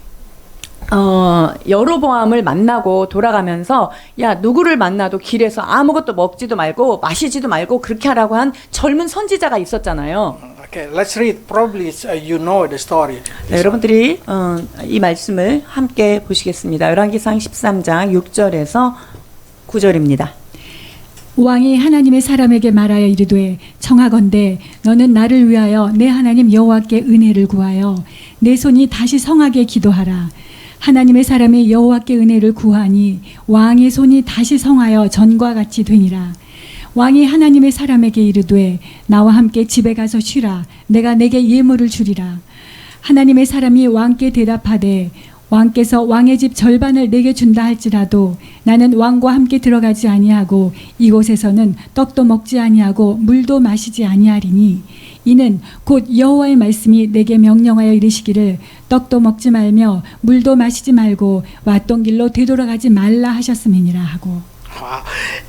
A: 여로보암을 만나고 돌아가면서 야, 누구를 만나도 길에서 아무것도 먹지도 말고 마시지도 말고 그렇게 하라고 한 젊은 선지자가 있었잖아요.
B: Okay, let's read. Probably you know the story.
A: 네, 여러분들이 이 말씀을 함께 보시겠습니다. 열왕기상 13장 6절에서 9절입니다.
C: 왕이 하나님의 사람에게 말하여 이르되 청하건대 너는 나를 위하여 내 하나님 여호와께 은혜를 구하여 내 손이 다시 성하게 기도하라. 하나님의 사람이 여호와께 은혜를 구하니 왕의 손이 다시 성하여 전과 같이 되니라. 왕이 하나님의 사람에게 이르되 나와 함께 집에 가서 쉬라. 내가 내게 예물을 주리라. 하나님의 사람이 왕께 대답하되 왕께서 왕의 집 절반을 내게 준다 할지라도 나는 왕과 함께 들어가지 아니하고 이곳에서는 떡도 먹지 아니하고 물도 마시지 아니하리니 이는 곧 여호와의 말씀이 내게 명령하여 이르시기를 떡도 먹지 말며 물도 마시지 말고 왔던 길로 되돌아가지 말라 하셨음이니라 하고.
B: Wow,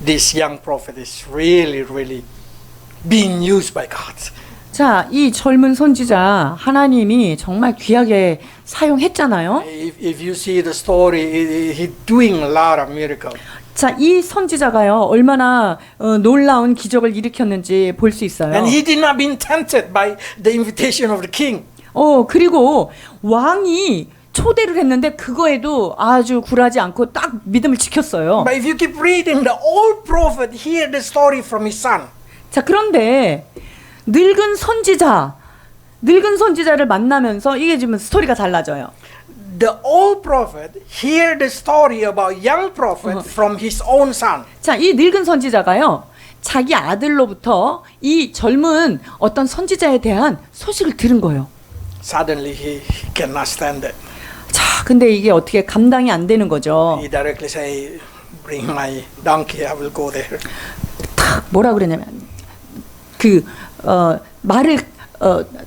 B: this young prophet is really, really being used by God.
A: 자, 이 젊은 선지자 하나님이 정말 귀하게 사용했잖아요.
B: If you see the story, he's doing a lot of miracles.
A: 자, 이 선지자가요 얼마나 놀라운 기적을 일으켰는지 볼 수 있어요.
B: And he did not be tempted by the invitation of the king.
A: 그리고 왕이 초대를 했는데 그거에도 아주 굴하지 않고 딱 믿음을 지켰어요.
B: But if you keep reading, the old prophet hear the story from his son.
A: 자, 그런데 늙은 선지자를 만나면서 이게 지금 스토리가 달라져요.
B: The old prophet hear the story about young prophet from his own son.
A: 자, 이 늙은 선지자가요 자기 아들로부터 이 젊은 어떤 선지자에 대한 소식을 들은 거예요.
B: Suddenly he cannot stand it.
A: 자, 근데 이게 어떻게 감당이 안 되는 거죠.
B: He directly say, "Bring my donkey. I will go there."
A: 탁 뭐라 그러냐면 말을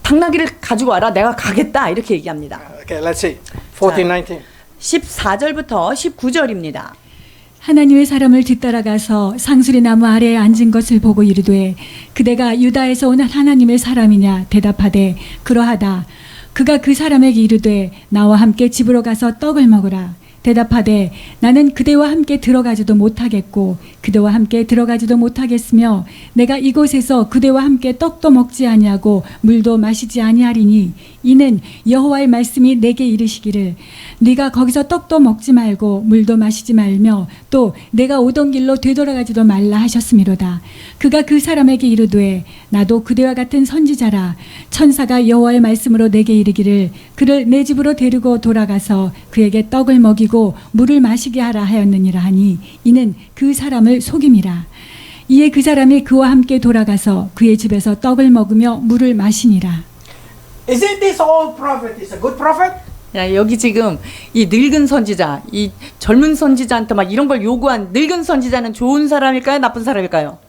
A: 당나귀를 가지고 와라. 내가 가겠다. 이렇게 얘기합니다.
B: Okay, let's see. 14:19.
A: 14절부터 19절입니다.
C: 하나님의 사람을 뒤따라가서 상수리 나무 아래에 앉은 것을 보고 이르되 그대가 유다에서 온 하나님의 사람이냐 대답하되 그러하다. 그가 그 사람에게 이르되 나와 함께 집으로 가서 떡을 먹으라. 대답하되 나는 그대와 함께 들어가지도 못하겠고 그대와 함께 들어가지도 못하겠으며 내가 이곳에서 그대와 함께 떡도 먹지 아니하고 물도 마시지 아니하리니 이는 여호와의 말씀이 내게 이르시기를 네가 거기서 떡도 먹지 말고 물도 마시지 말며 또 내가 오던 길로 되돌아가지도 말라 하셨음이로다. 그가 그 사람에게 이르되 나도 그대와 같은 선지자라. 천사가 여호와의 말씀으로 내게 이르기를 그를 내 집으로 데리고 돌아가서 그에게 떡을 먹이고 물을 마시게 하라 하였느니라 하니 이는 그 사람을 속임이라. 이에 그 사람이 그와 함께 돌아가서 그의 집에서 떡을 먹으며 물을 마시니라.
B: Isn't this old prophet is a good prophet?
A: 야, 여기 지금 이 늙은 선지자, 이 젊은 선지자한테 막 이런 걸 요구한 늙은 선지자는 좋은 사람일까요? 나쁜 사람일까요?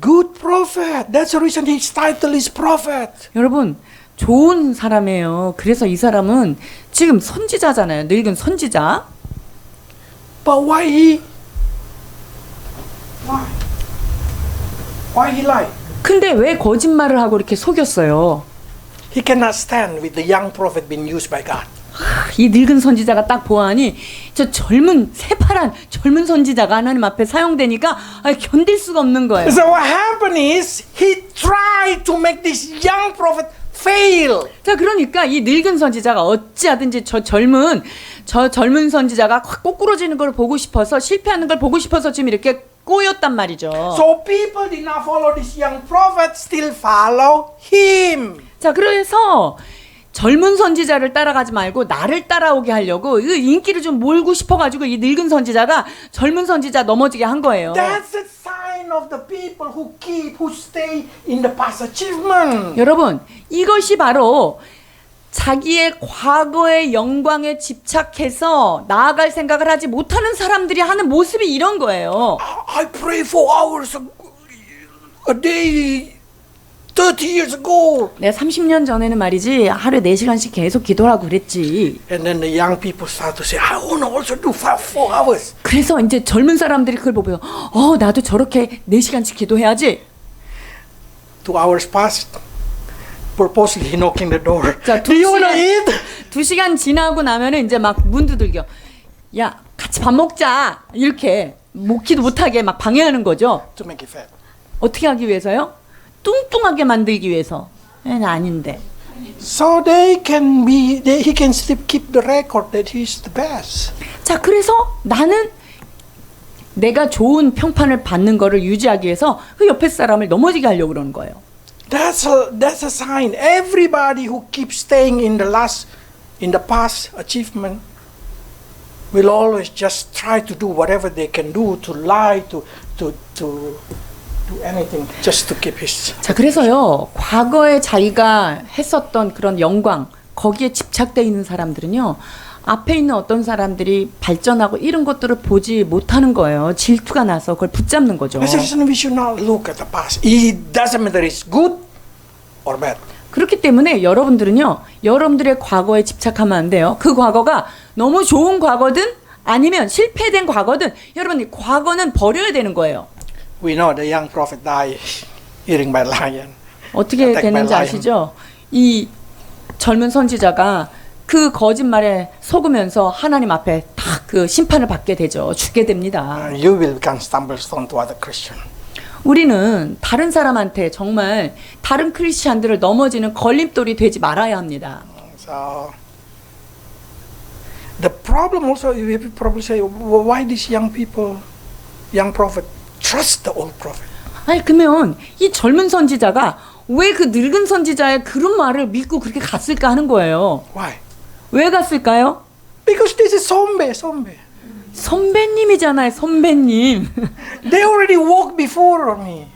B: Good prophet. That's the reason his title is prophet.
A: 여러분, 좋은 사람이에요. 그래서 이 사람은 지금 선지자잖아요. 늙은 선지자.
B: But why he lied?
A: 근데 왜 거짓말을 하고 이렇게 속였어요?
B: He cannot stand with the young prophet being used by God.
A: 이 늙은 선지자가 딱 보아하니 저 새파란 젊은 선지자가 하나님 앞에 사용되니까 견딜 수가 없는 거예요.
B: So what happened is he tried to make this young prophet fail.
A: 자, 그러니까 이 늙은 선지자가 어찌하든지 저 젊은 선지자가 확 꼬꾸러지는 걸 보고 싶어서 실패하는 걸 보고 싶어서 지금 이렇게 꼬였단 말이죠.
B: So people did not follow this young prophet, still follow him.
A: 자, 그래서 젊은 선지자를 따라가지 말고 나를 따라오게 하려고 그 인기를 좀 몰고 싶어가지고 이 늙은 선지자가 젊은 선지자 넘어지게 한 거예요.
B: That's a sign of the people who stay in the past achievement.
A: 여러분, 이것이 바로 자기의 과거의 영광에 집착해서 나아갈 생각을 하지 못하는 사람들이 하는 모습이 이런 거예요.
B: I pray for hours a day 30 years ago.
A: 내가 30년 전에는 말이지 하루에 4시간씩 계속 기도하고 그랬지.
B: And then the young people start to say, I want to also do 4 hours.
A: 그래서 이제 젊은 사람들이 그걸 보고 나도 저렇게 4시간씩 기도해야지.
B: 2 hours passed. Purposely knocking the door.
A: 자,
B: Do you want to eat?
A: 2시간 지나고 나면은 이제 막 문 두들겨. 야, 같이 밥 먹자. 이렇게 먹기도 못하게 막 방해하는 거죠.
B: To make it fat.
A: 어떻게 하기 위해서요? 뚱뚱하게 만들기 위해서. 아닌데.
B: So he can still keep the record that he's the best.
A: 자, 그래서 나는 내가 좋은 평판을 받는 거를 유지하기 위해서 그 옆에 사람을 넘어지게 하려고 그러는 거예요.
B: That's a sign. Everybody who keeps staying in the past achievement will always just try to do whatever they can do to lie, to do anything just to keep his.
A: 자, 그래서요, 과거에 자기가 했었던 그런 영광, 거기에 집착되어 있는 사람들은요, 앞에 있는 어떤 사람들이 발전하고 이런 것들을 보지 못하는 거예요. 질투가 나서 그걸 붙잡는 거죠.
B: That's the reason we should not look at the past. It doesn't matter it's good or bad.
A: 그렇기 때문에 여러분들은요, 여러분들의 과거에 집착하면 안 돼요. 그 과거가 너무 좋은 과거든 아니면 실패된 과거든 여러분 과거는 버려야 되는 거예요.
B: We know the young prophet died eating by lion.
A: 어떻게
B: Attacked by
A: 되는지
B: lion.
A: 아시죠? 이 젊은 선지자가 그 거짓말에 속으면서 하나님 앞에 딱 그 심판을 받게 되죠. 죽게 됩니다.
B: You will become stumblestone to other Christian.
A: 우리는 다른 사람한테 정말 다른 크리스찬들을 넘어지는 걸림돌이 되지 말아야 합니다.
B: So the problem also, you probably say, why these young people, young prophet, trust the old prophet?
A: 아니 그러면 이 젊은 선지자가 왜 그 늙은 선지자의 그런 말을 믿고 그렇게 갔을까 하는 거예요.
B: Why?
A: 왜 갔을까요?
B: Because this is 선배.
A: 선배님이잖아요, 선배님.
B: They already walked before me.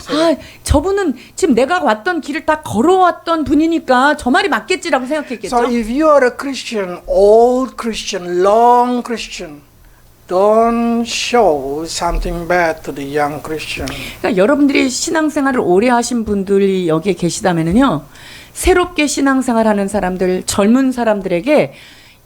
A: 아, 저분은 지금 내가 왔던 길을 다 걸어왔던 분이니까 저 말이 맞겠지라고 생각했겠죠.
B: So if you are a Christian, old Christian, long Christian, don't show something bad to the young Christian.
A: 그러니까 여러분들이 신앙생활을 오래 하신 분들이 여기에 계시다면은요, 새롭게 신앙생활하는 사람들, 젊은 사람들에게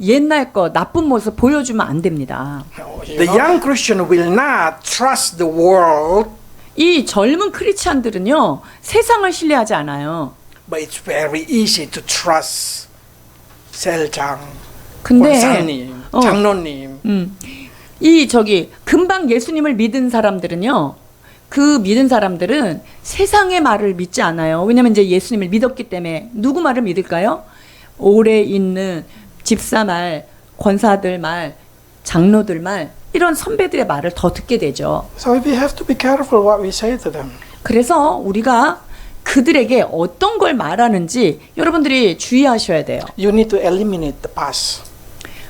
A: 옛날 거 나쁜 모습 보여주면 안 됩니다.
B: The young Christian will not trust the world,
A: 이 젊은 크리스찬들은요, 세상을 신뢰하지 않아요.
B: but it's very easy to trust 셀장,
A: 근데
B: 권사님, 장로님.
A: 이 금방 예수님을 믿은 사람들은요. 그 믿은 사람들은 세상의 말을 믿지 않아요. 왜냐면 이제 예수님을 믿었기 때문에 누구 말을 믿을까요? 오래 있는 집사 말, 권사들 말, 장로들 말 이런 선배들의 말을 더 듣게 되죠.
B: So we have to be careful what we say to them.
A: 그래서 우리가 그들에게 어떤 걸 말하는지 여러분들이 주의하셔야 돼요.
B: You need to eliminate the past.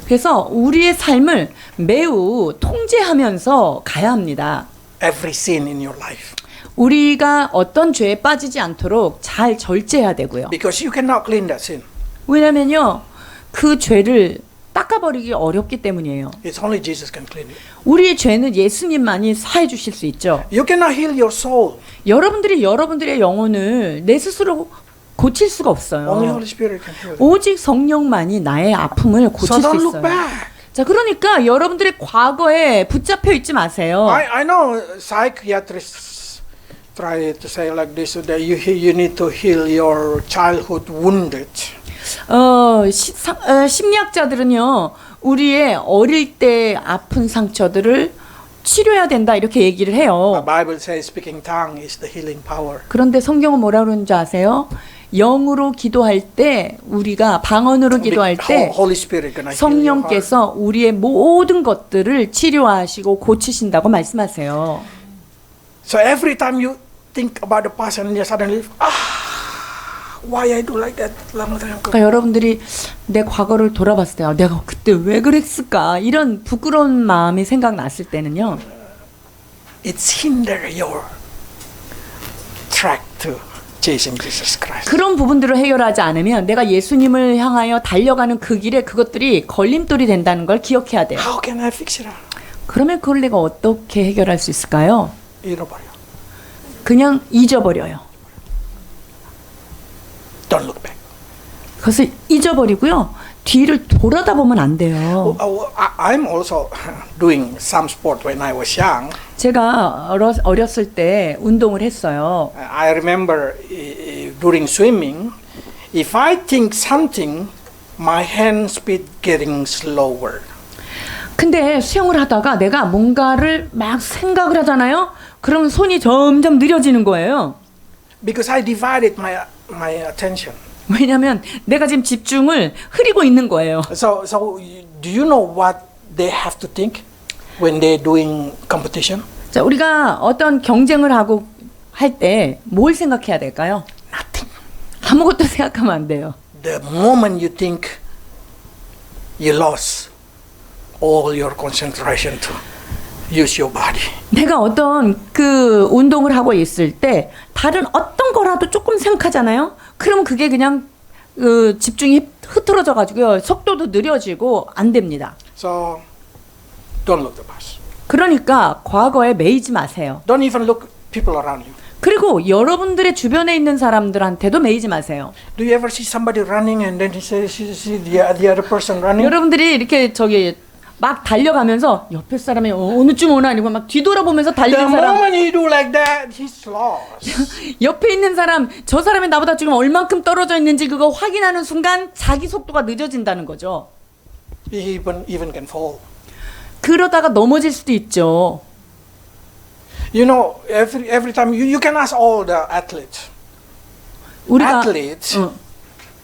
A: 그래서 우리의 삶을 매우 통제하면서 가야 합니다.
B: Every sin in your life.
A: 우리가 어떤 죄에 빠지지 않도록 잘 절제해야 되고요.
B: Because you cannot clean that sin.
A: 왜냐면요, 그 죄를 닦아버리기 어렵기 때문이에요.
B: It's only Jesus can clean it.
A: 우리의 죄는 예수님만이 사해 주실 수 있죠.
B: You cannot heal your soul.
A: 여러분들이 여러분들의 영혼을 내 스스로 고칠 수가
B: Only
A: 없어요.
B: Holy Spirit can heal it.
A: 오직 성령만이 나의 아픔을
B: So
A: 고칠 수
B: don't look
A: 있어요.
B: back.
A: 자, 그러니까 여러분들의 과거에 붙잡혀 있지 마세요.
B: I know psychiatrists try to say like this that you need to heal your childhood wounded.
A: 심리학자들은요, 우리의 어릴 때 아픈 상처들을 치료해야 된다 이렇게 얘기를
B: The
A: 해요.
B: Bible says speaking tongue is the healing power.
A: 그런데 성경은 뭐라 그러는지 아세요? 영으로 기도할 때 우리가 방언으로 기도할 때
B: Holy Spirit gonna heal your heart.
A: 성령께서 우리의 모든 것들을 치료하시고 고치신다고 말씀하세요.
B: So every time you think about the past and you suddenly why I do like that long time ago.
A: 그러니까 여러분들이 내 과거를 돌아봤을 때 내가 그때 왜 그랬을까 이런 부끄러운 마음이 생각났을 때는요.
B: It's hinder your track to chasing Jesus Christ.
A: 그런 부분들을 해결하지 않으면 내가 예수님을 향하여 달려가는 그 길에 그것들이 걸림돌이 된다는 걸 기억해야 돼요.
B: How can I fix it?
A: 그러면 그걸 내가 어떻게 해결할 수 있을까요?
B: 잃어버려.
A: 그냥 잊어버려요.
B: Don't look back.
A: 그것을 잊어버리고요. 뒤를 돌아다 보면 안 돼요.
B: I'm also doing some sport when I was young.
A: 제가 어렸을 때 운동을 했어요.
B: I remember during swimming, if I think something, my hand speed getting slower.
A: 근데 수영을 하다가 내가 뭔가를 막 생각을 하잖아요. 그러면 손이 점점 느려지는 거예요.
B: Because I divided my attention.
A: 왜냐하면 내가 지금 집중을 흐리고 있는 거예요.
B: So do you know what they have to think when they're doing competition?
A: 자, 우리가 어떤 경쟁을 하고 할 때 뭘 생각해야 될까요?
B: Nothing.
A: 아무것도 생각하면 안 돼요.
B: The moment you think, you lost all your concentration to use your body.
A: 내가 어떤 그 운동을 하고 있을 때 다른 어떤 거라도 조금 생각하잖아요. 그러면 그게 그냥 집중이 흐트러져 가지고요. 속도도 느려지고 안 됩니다.
B: So don't look the past.
A: 그러니까 과거에 매이지 마세요.
B: Don't even look people around you.
A: 그리고 여러분들의 주변에 있는 사람들한테도 매이지 마세요.
B: Do you ever see somebody running and then you see the other person running?
A: 여러분들이 이렇게 막 달려가면서 옆에 사람이 어느 쯤 오나 아니고 막 뒤돌아보면서
B: The
A: 달리는 사람,
B: moment he do like that, he's lost.
A: 옆에 있는 사람, 저 사람이 나보다 지금 얼만큼 떨어져 있는지 그거 확인하는 순간 자기 속도가 늦어진다는 거죠.
B: He even can fall.
A: 그러다가 넘어질 수도 있죠.
B: You know, every time you can ask all the athletes.
A: 우리가
B: Athletes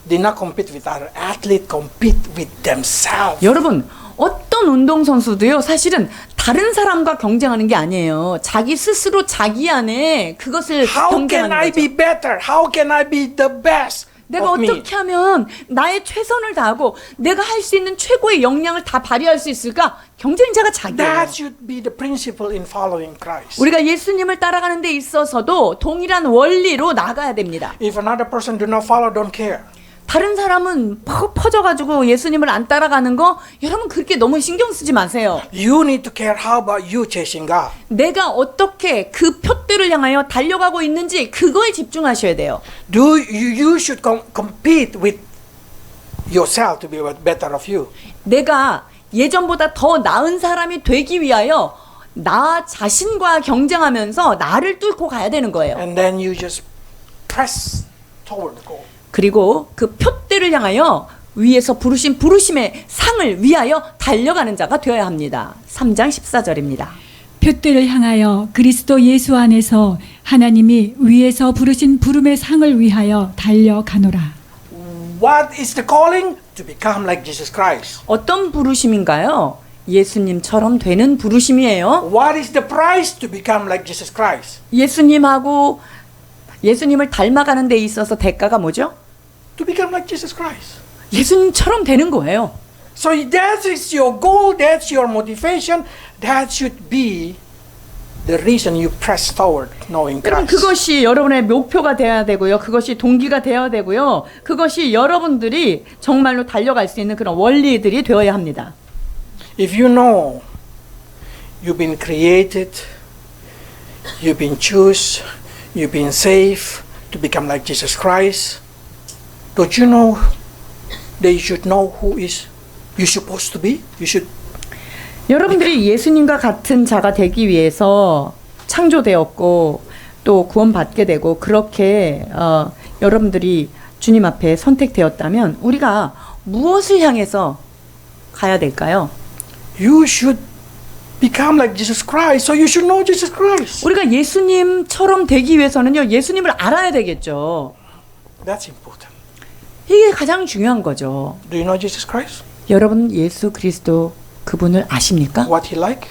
B: did not compete with other athletes, compete with themselves.
A: 여러분, 어떤 운동선수도요, 사실은 다른 사람과 경쟁하는 게 아니에요. 자기 스스로 자기 안에 그것을
B: How can
A: 경쟁하는
B: I
A: 거죠.
B: be better? How can I be the best
A: 내가
B: of me?
A: 어떻게 하면 나의 최선을 다하고 내가 할 수 있는 최고의 역량을 다 발휘할 수 있을까? 경쟁자가 자기예요.
B: That should be the principle in following Christ.
A: 우리가 예수님을 따라가는 데 있어서도 동일한 원리로 나가야 됩니다.
B: If another person do not follow, don't care.
A: 다른 사람은 퍼져가지고 예수님을 안 따라가는 거 여러분 그렇게 너무 신경 쓰지 마세요.
B: You need to care how about you chasing God.
A: 내가 어떻게 그 표대를 향하여 달려가고 있는지 그거에 집중하셔야 돼요.
B: You should compete with yourself to be better of you.
A: 내가 예전보다 더 나은 사람이 되기 위하여 나 자신과 경쟁하면서 나를 뚫고 가야 되는 거예요.
B: And then you just press toward the goal.
A: 그리고 그 표대를 향하여 위에서 부르신 부르심의 상을 위하여 달려가는 자가 되어야 합니다. 3장 14절입니다.
C: 표대를 향하여 그리스도 예수 안에서 하나님이 위에서 부르신 부름의 상을 위하여 달려가노라.
B: What is the calling? To become like Jesus Christ.
A: 어떤 부르심인가요? 예수님처럼 되는 부르심이에요.
B: What is the price to become like Jesus Christ?
A: 예수님을 닮아가는 데 있어서 대가가 뭐죠?
B: To become like Jesus Christ.
A: 예수님처럼 되는 거예요.
B: So that is your goal, that's your motivation, that should be the reason you press toward knowing
A: 여러분
B: Christ.
A: 그것이 여러분의 목표가 되어야 되고요. 그것이 동기가 되어야 되고요. 그것이 여러분들이 정말로 달려갈 수 있는 그런 원리들이 되어야 합니다.
B: If you know you've been created, you've been chosen, you've been saved to become like Jesus Christ, don't you know that you should know who is you supposed to be? You should.
A: 여러분들이 예수님과 같은 자가 되기 위해서 창조되었고 또 구원받게 되고 그렇게 여러분들이 주님 앞에 선택되었다면 우리가 무엇을 향해서 가야 될까요?
B: You should become like Jesus Christ, so you should know Jesus Christ.
A: 우리가 예수님처럼 되기 위해서는요, 예수님을 알아야 되겠죠.
B: That's important.
A: 이게 가장 중요한 거죠.
B: Do you know Jesus Christ?
A: 여러분 예수 그리스도 그분을 아십니까?
B: What he like?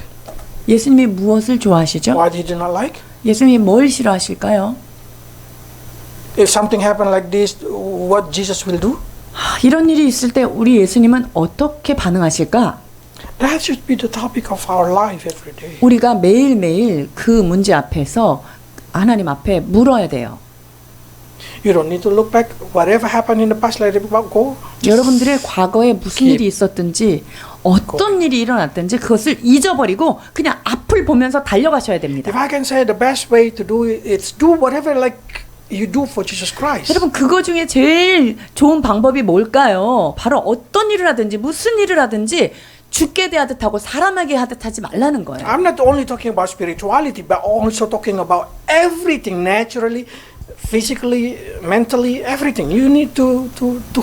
A: 예수님이 무엇을 좋아하시죠?
B: What he do not like?
A: 예수님이 뭘 싫어하실까요?
B: If something happen like this, what Jesus will do?
A: 이런 일이 있을 때 우리 예수님은 어떻게 반응하실까?
B: That should be the topic of our life every day.
A: 우리가 매일매일 그 문제 앞에서 하나님 앞에 물어야 돼요.
B: You don't need to look back. Whatever happened in the past, let it go.
A: 여러분들의 과거에 무슨
B: keep
A: 일이 있었든지 어떤 일이 일어났든지 그것을 잊어버리고 그냥 앞을 보면서 달려가셔야 됩니다.
B: If I can say the best way to do it, it's do whatever like you do for Jesus Christ.
A: 여러분 그거 중에 제일 좋은 방법이 뭘까요? 바로 어떤 일을 하든지 무슨 일을 하든지 죽게 대하듯 하고 사람에게 하듯 하지 말라는 거예요.
B: I'm not only talking about spirituality, but also talking about everything naturally, physically, mentally, everything. You need to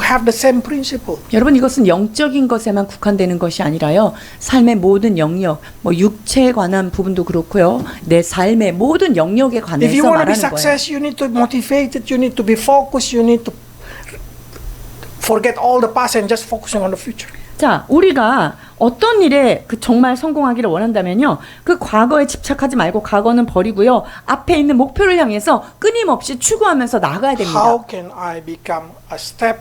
B: have the same principle.
A: 여러분 이것은 영적인 것에만 국한되는 것이 아니라요. 삶의 모든 영역, 뭐 육체에 관한 부분도 그렇고요. 내 삶의 모든 영역에
B: If you
A: 관해서
B: want to be
A: 말하는 거예요.
B: success, you need to be motivated, you need to be focused, you need to forget all the past and just focusing on the future.
A: 자, 우리가 어떤 일에 정말 성공하기를 원한다면요. 그 과거에 집착하지 말고 과거는 버리고요. 앞에 있는 목표를 향해서 끊임없이 추구하면서 나가야 됩니다.
B: How can I become a step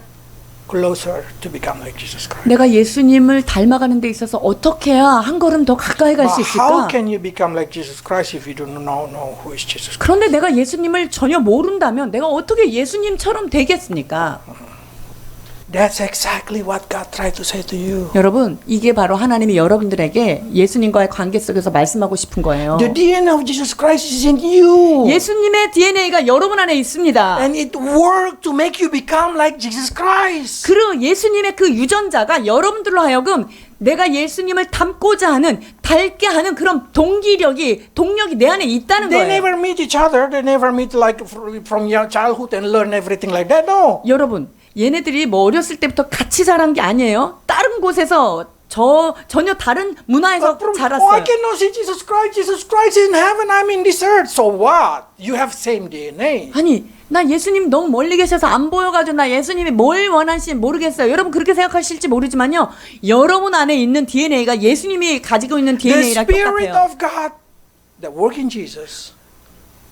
B: closer to become like Jesus Christ?
A: 내가 예수님을 닮아가는 데 있어서 어떻게 해야 한 걸음 더 가까이 갈 수
B: But how
A: 있을까?
B: can you become like Jesus Christ if you do not know who is Jesus Christ?
A: 그런데 내가 예수님을 전혀 모른다면 내가 어떻게 예수님처럼 되겠습니까?
B: That's exactly what God tried to say to you.
A: 여러분, 이게 바로 하나님이 여러분들에게 예수님과의 관계 속에서 말씀하고 싶은 거예요.
B: The DNA of Jesus Christ is in you.
A: 예수님의 DNA가 여러분 안에 있습니다.
B: And it worked to make you become like Jesus Christ.
A: 그리고 예수님의 그 유전자가 여러분들로 하여금 내가 예수님을 닮고자 하는, 닮게 하는 그런 동력이 내 안에 있다는
B: They
A: 거예요.
B: never meet each other. They never meet like from your childhood and learn everything like that. No.
A: 여러분, 얘네들이 뭐 어렸을 때부터 같이 자란 게 아니에요. 다른 곳에서 전혀 다른 문화에서
B: Oh, I
A: 자랐어요.
B: cannot see Jesus Christ. Jesus Christ is in heaven. I'm in this earth. So what? You have same DNA.
A: 아니, 나 예수님 너무 멀리 계셔서 안 보여가지고 나 예수님이 뭘 원하시는지 모르겠어요. 여러분 그렇게 생각하실지 모르지만요. 여러분 안에 있는 DNA가 예수님이 가지고 있는
B: The
A: DNA랑
B: Spirit
A: 똑같아요.
B: of God that work in Jesus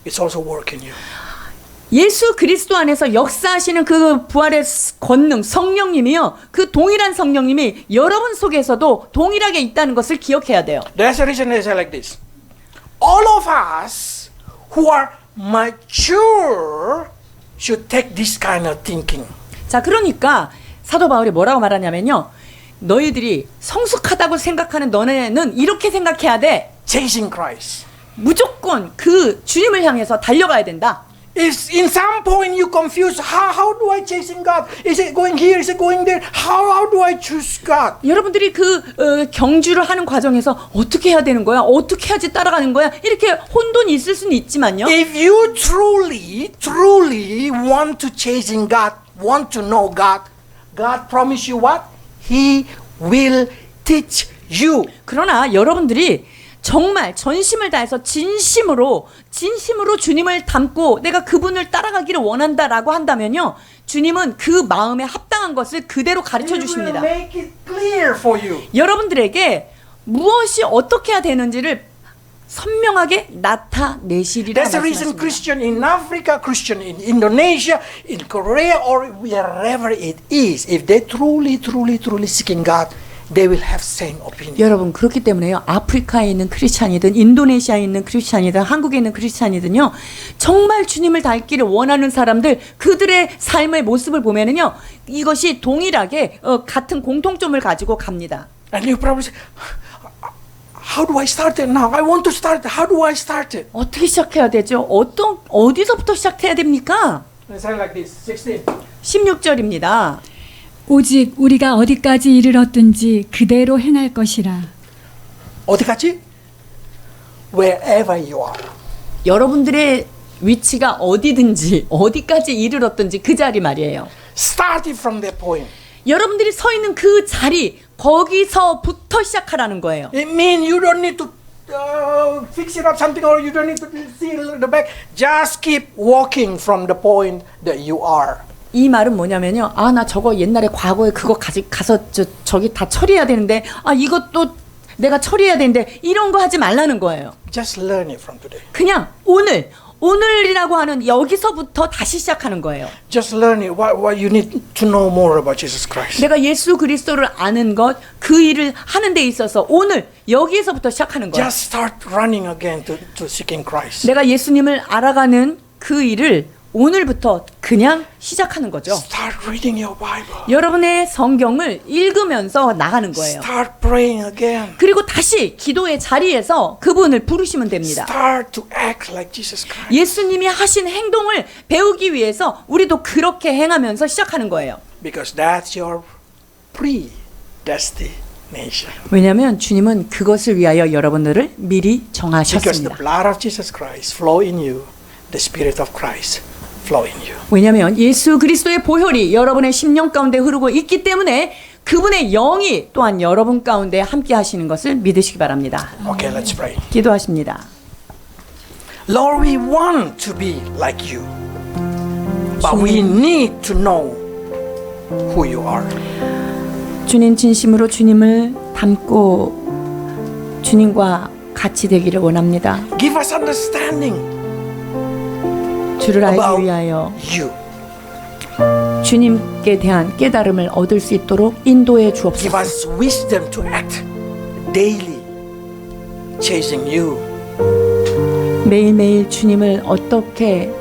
B: is also work in you.
A: 예수 그리스도 안에서 역사하시는 그 부활의 권능 성령님이요. 그 동일한 성령님이 여러분 속에서도 동일하게 있다는 것을 기억해야 돼요.
B: That's the reason I say like this. All of us who are mature should take this kind of thinking.
A: 자, 그러니까 사도 바울이 뭐라고 말하냐면요. 너희들이 성숙하다고 생각하는 너네는 이렇게 생각해야 돼.
B: Chasing Christ.
A: 무조건 그 주님을 향해서 달려가야 된다.
B: If in some point you confuse, how do I chasing God? Is it going here? Is it going there? How do I choose God?
A: 여러분들이 그 경주를 하는 과정에서 어떻게 해야 되는 거야? 어떻게 해야지 따라가는 거야? 이렇게 혼돈이 있을 수는 있지만요.
B: If you truly want to chasing God, want to know God, God promise you what? He will teach you.
A: 그러나 여러분들이 정말 전심을 다해서 진심으로 주님을 닮고 내가 그분을 따라가기를 원한다라고 한다면요. 주님은 그 마음에 합당한 것을 그대로 가르쳐
B: He will
A: 주십니다.
B: make it clear for you.
A: 여러분들에게 무엇이 어떻게 해야 되는지를 선명하게 나타내시리라
B: That's the reason
A: 말씀하십니다.
B: Christian in Africa, Christian in Indonesia, in Korea, or wherever it is, if they truly seeking God, they will have same opinion.
A: 여러분 그렇기 때문에요. 아프리카에 있는 크리스찬이든 인도네시아에 있는 크리스찬이든 한국에 있는 크리스찬이든요. 정말 주님을 닮기를 원하는 사람들 그들의 삶의 모습을 보면은요. 이것이 동일하게 같은 공통점을 가지고 갑니다.
B: And you probably say, how do I start it now? I want to start it. How do I start it?
A: 어떻게 시작해야 되죠? 어디서부터 시작해야 됩니까?
B: Let's say like this, 16.
A: 16절입니다.
C: 오직 우리가 어디까지 이르렀든지 그대로 행할 것이라.
B: 어디까지? Wherever you are.
A: 여러분들의 위치가 어디든지 어디까지 이르렀든지 그 자리 말이에요.
B: Start it from that point.
A: 여러분들이 서 있는 그 자리 거기서부터 시작하라는 거예요.
B: It means you don't need to fix it up something or you don't need to seal the back. Just keep walking from the point that you are.
A: 이 말은 뭐냐면요. 아, 나 저거 옛날에 과거에 그거 가서 저기 다 처리해야 되는데 아, 이것도 내가 처리해야 되는데 이런 거 하지 말라는 거예요.
B: Just learn it from today.
A: 그냥 오늘이라고 하는 여기서부터 다시 시작하는 거예요.
B: Just learn it. What you need to know more about Jesus Christ.
A: 내가 예수 그리스도를 아는 것, 그 일을 하는 데 있어서 오늘 여기에서부터 시작하는 거예요.
B: Just start running again to seeking Christ.
A: 내가 예수님을 알아가는 그 일을 오늘부터 그냥 시작하는 거죠.
B: Start reading your Bible.
A: 여러분의 성경을 읽으면서 나가는 거예요.
B: Start praying again.
A: 그리고 다시 기도의 자리에서 그분을 부르시면 됩니다.
B: Start to act like Jesus Christ.
A: 예수님이 하신 행동을 배우기 위해서 우리도 그렇게 행하면서 시작하는 거예요.
B: Because that's your predestination.
A: 왜냐하면 주님은 그것을 위하여 여러분들을 미리
B: Because the
A: 정하셨습니다.
B: blood of Jesus Christ flow in you, the Spirit of Christ flow in you.
A: 왜냐하면 예수 그리스도의 보혈이 여러분의 심령 가운데 흐르고 있기 때문에 그분의 영이 또한 여러분 가운데 함께 하시는 것을 믿으시기 바랍니다.
B: Okay, let's pray.
A: 기도하십니다.
B: Lord, we want to be like you, but we need to know who you are.
A: 주님 진심으로 주님을 닮고 주님과 같이 되기를 원합니다.
B: Give us understanding
A: 주를 알기
B: about
A: 위하여
B: you.
A: 주님께 대한 깨달음을 얻을 수 있도록 인도해
B: Give
A: 주옵소서.
B: us wisdom to act daily, chasing you.
A: 매일매일 주님을 어떻게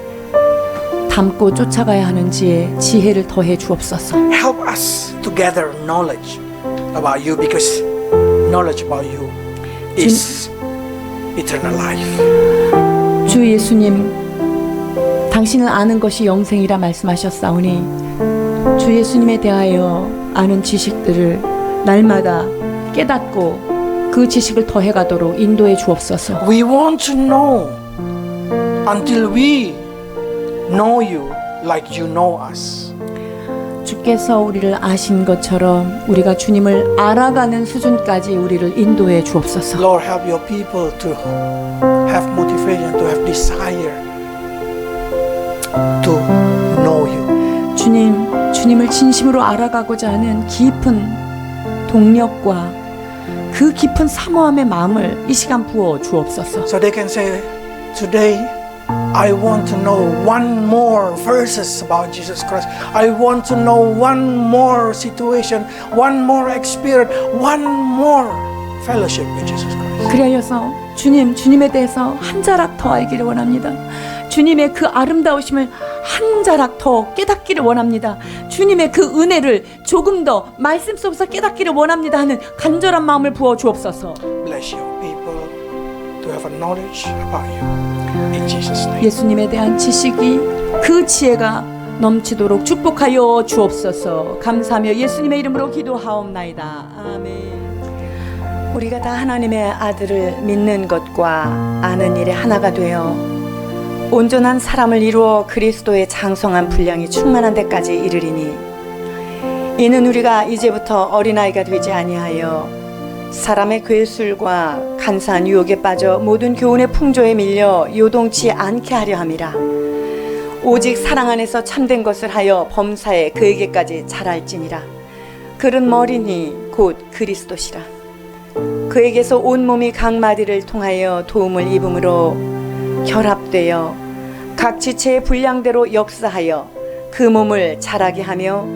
A: 담고 쫓아가야 하는지에 지혜를 더해 주옵소서.
B: Help us to gather knowledge about you because knowledge about you is eternal life.
A: 주 예수님, 당신을 아는 것이 영생이라 말씀하셨사오니 주 예수님에 대하여 아는 지식들을 날마다 깨닫고 그 지식을 더해가도록 인도해 주옵소서.
B: We want to know until we know you like you know us.
A: 주께서 우리를 아신 것처럼 우리가 주님을 알아가는 수준까지 우리를 인도해 주옵소서.
B: Lord, help your people to have motivation, to have desire to know you.
A: 주님을 진심으로 알아가고자 하는 깊은 동력과 그 깊은 사모함의 마음을 이 시간 부어 주옵소서.
B: So they can say, today I want to know one more verses about Jesus Christ. I want to know one more situation, one more experience, one more fellowship with Jesus Christ.
A: 그리하여서 주님에 대해서 한 자락 더 알기를 원합니다. 주님의 그 아름다우심을 한 자락 더 깨닫기를 원합니다. 주님의 그 은혜를 조금 더 말씀 속에서 깨닫기를 원합니다 하는 간절한 마음을 부어 주옵소서.
B: Bless your people to have a knowledge about you. In Jesus' name.
A: 예수님에 대한 지식이 그 지혜가 넘치도록 축복하여 주옵소서. 감사하며 예수님의 이름으로 기도하옵나이다. 아멘. 우리가 다 하나님의 아들을 믿는 것과 아는 일에 하나가 되어 온전한 사람을 이루어 그리스도의 장성한 분량이 충만한 데까지 이르리니 이는 우리가 이제부터 어린아이가 되지 아니하여 사람의 괴술과 간사한 유혹에 빠져 모든 교훈의 풍조에 밀려 요동치 않게 하려 함이라. 오직 사랑 안에서 참된 것을 하여 범사에 그에게까지 자랄지니라. 그는 머리니 곧 그리스도시라. 그에게서 온몸이 각 마디를 통하여 도움을 입음으로 결합되어 각 지체의 분량대로 역사하여 그 몸을 자라게 하며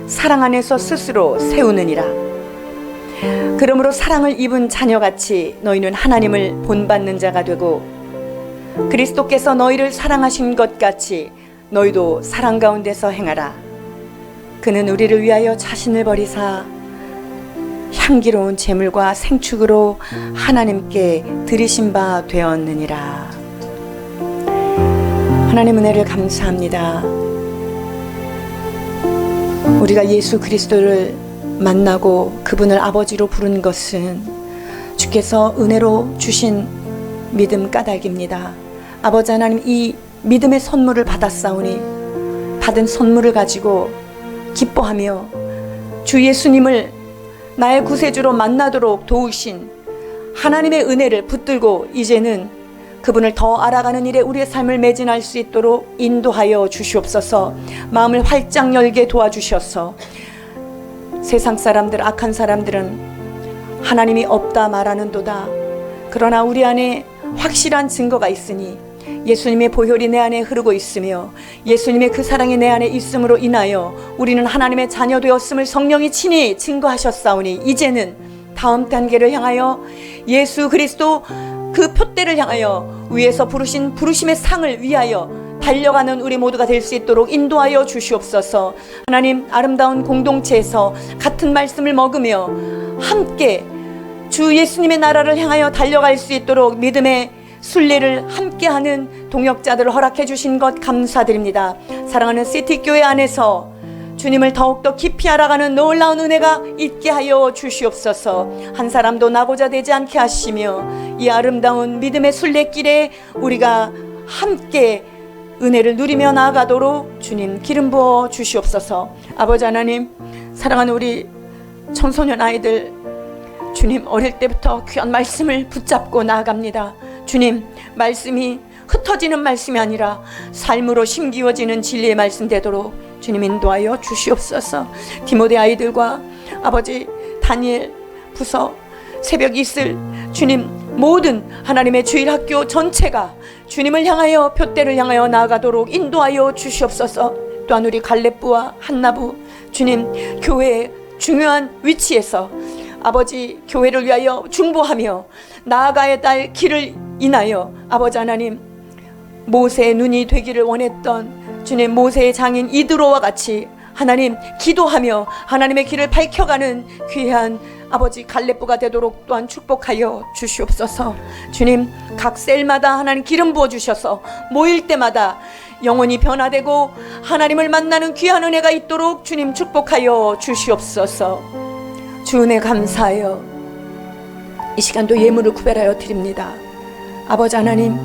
A: 사랑 안에서 스스로 세우느니라. 그러므로 사랑을 입은 자녀같이 너희는 하나님을 본받는 자가 되고 그리스도께서 너희를 사랑하신 것 같이 너희도 사랑 가운데서 행하라. 그는 우리를 위하여 자신을 버리사 향기로운 제물과 생축으로 하나님께 드리신 바 되었느니라. 하나님 은혜를 감사합니다. 우리가 예수 그리스도를 만나고 그분을 아버지로 부른 것은 주께서 은혜로 주신 믿음 까닭입니다. 아버지 하나님, 이 믿음의 선물을 받았사오니 받은 선물을 가지고 기뻐하며 주 예수님을 나의 구세주로 만나도록 도우신 하나님의 은혜를 붙들고 이제는 그분을 더 알아가는 일에 우리의 삶을 매진할 수 있도록 인도하여 주시옵소서. 마음을 활짝 열게 도와주셔서 세상 사람들, 악한 사람들은 하나님이 없다 말하는도다. 그러나 우리 안에 확실한 증거가 있으니 예수님의 보혈이 내 안에 흐르고 있으며 예수님의 그 사랑이 내 안에 있음으로 인하여 우리는 하나님의 자녀 되었음을 성령이 친히 증거하셨사오니 이제는 다음 단계를 향하여 예수 그리스도 그 표대를 향하여 위에서 부르신 부르심의 상을 위하여 달려가는 우리 모두가 될 수 있도록 인도하여 주시옵소서. 하나님, 아름다운 공동체에서 같은 말씀을 먹으며 함께 주 예수님의 나라를 향하여 달려갈 수 있도록 믿음의 순례를 함께하는 동역자들을 허락해 주신 것 감사드립니다. 사랑하는 시티교회 안에서 주님을 더욱더 깊이 알아가는 놀라운 은혜가 있게 하여 주시옵소서. 한 사람도 나고자 되지 않게 하시며 이 아름다운 믿음의 순례길에 우리가 함께 은혜를 누리며 나아가도록 주님 기름 부어 주시옵소서. 아버지 하나님, 사랑하는 우리 청소년 아이들, 주님 어릴 때부터 귀한 말씀을 붙잡고 나아갑니다. 주님, 말씀이 흩어지는 말씀이 아니라 삶으로 심기워지는 진리의 말씀 되도록 주님 인도하여 주시옵소서. 디모데 아이들과 아버지 다니엘 부서 새벽 이슬 주님 모든 하나님의 주일 학교 전체가 주님을 향하여 표대를 향하여 나아가도록 인도하여 주시옵소서. 또한 우리 갈렙부와 한나부 주님 교회의 중요한 위치에서 아버지 교회를 위하여 중보하며 나아가야 할 길을 인하여 아버지 하나님 모세의 눈이 되기를 원했던 주님, 모세의 장인 이드로와 같이 하나님 기도하며 하나님의 길을 밝혀가는 귀한 아버지 갈렙부가 되도록 또한 축복하여 주시옵소서. 주님, 각 셀마다 하나님 기름 부어 주셔서 모일 때마다 영혼이 변화되고 하나님을 만나는 귀한 은혜가 있도록 주님 축복하여 주시옵소서. 주 은혜 감사하여 이 시간도 예물을 구별하여 드립니다. 아버지 하나님,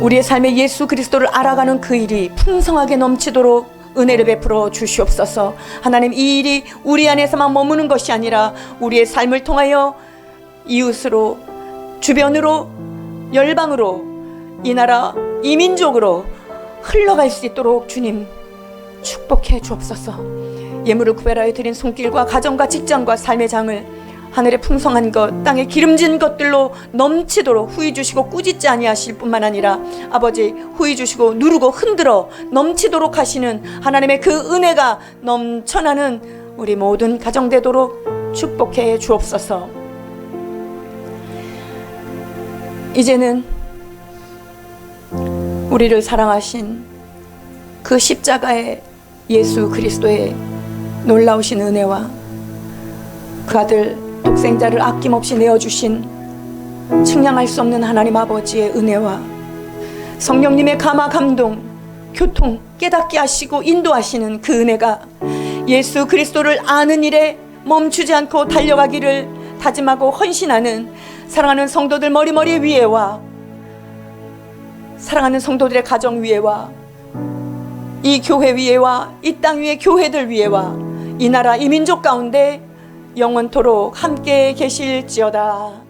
A: 우리의 삶에 예수 그리스도를 알아가는 그 일이 풍성하게 넘치도록 은혜를 베풀어 주시옵소서. 하나님, 이 일이 우리 안에서만 머무는 것이 아니라 우리의 삶을 통하여 이웃으로, 주변으로, 열방으로, 이 나라, 이 민족으로 흘러갈 수 있도록 주님 축복해 주옵소서. 예물을 구별하여 드린 손길과 가정과 직장과 삶의 장을 하늘의 풍성한 것, 땅에 기름진 것들로 넘치도록 후히 주시고 꾸짖지 아니하실 뿐만 아니라 아버지, 후히 주시고 누르고 흔들어 넘치도록 하시는 하나님의 그 은혜가 넘쳐나는 우리 모든 가정 되도록 축복해 주옵소서. 이제는 우리를 사랑하신 그 십자가의 예수 그리스도의 놀라우신 은혜와 그 아들 독생자를 아낌없이 내어주신 측량할 수 없는 하나님 아버지의 은혜와 성령님의 감화 감동 교통 깨닫게 하시고 인도하시는 그 은혜가 예수 그리스도를 아는 일에 멈추지 않고 달려가기를 다짐하고 헌신하는 사랑하는 성도들 머리머리 위에와 사랑하는 성도들의 가정 위에와 이 교회 위에와 이 땅 위의 교회들 위에와 이 나라 이 민족 가운데 영원토록 함께 계실지어다.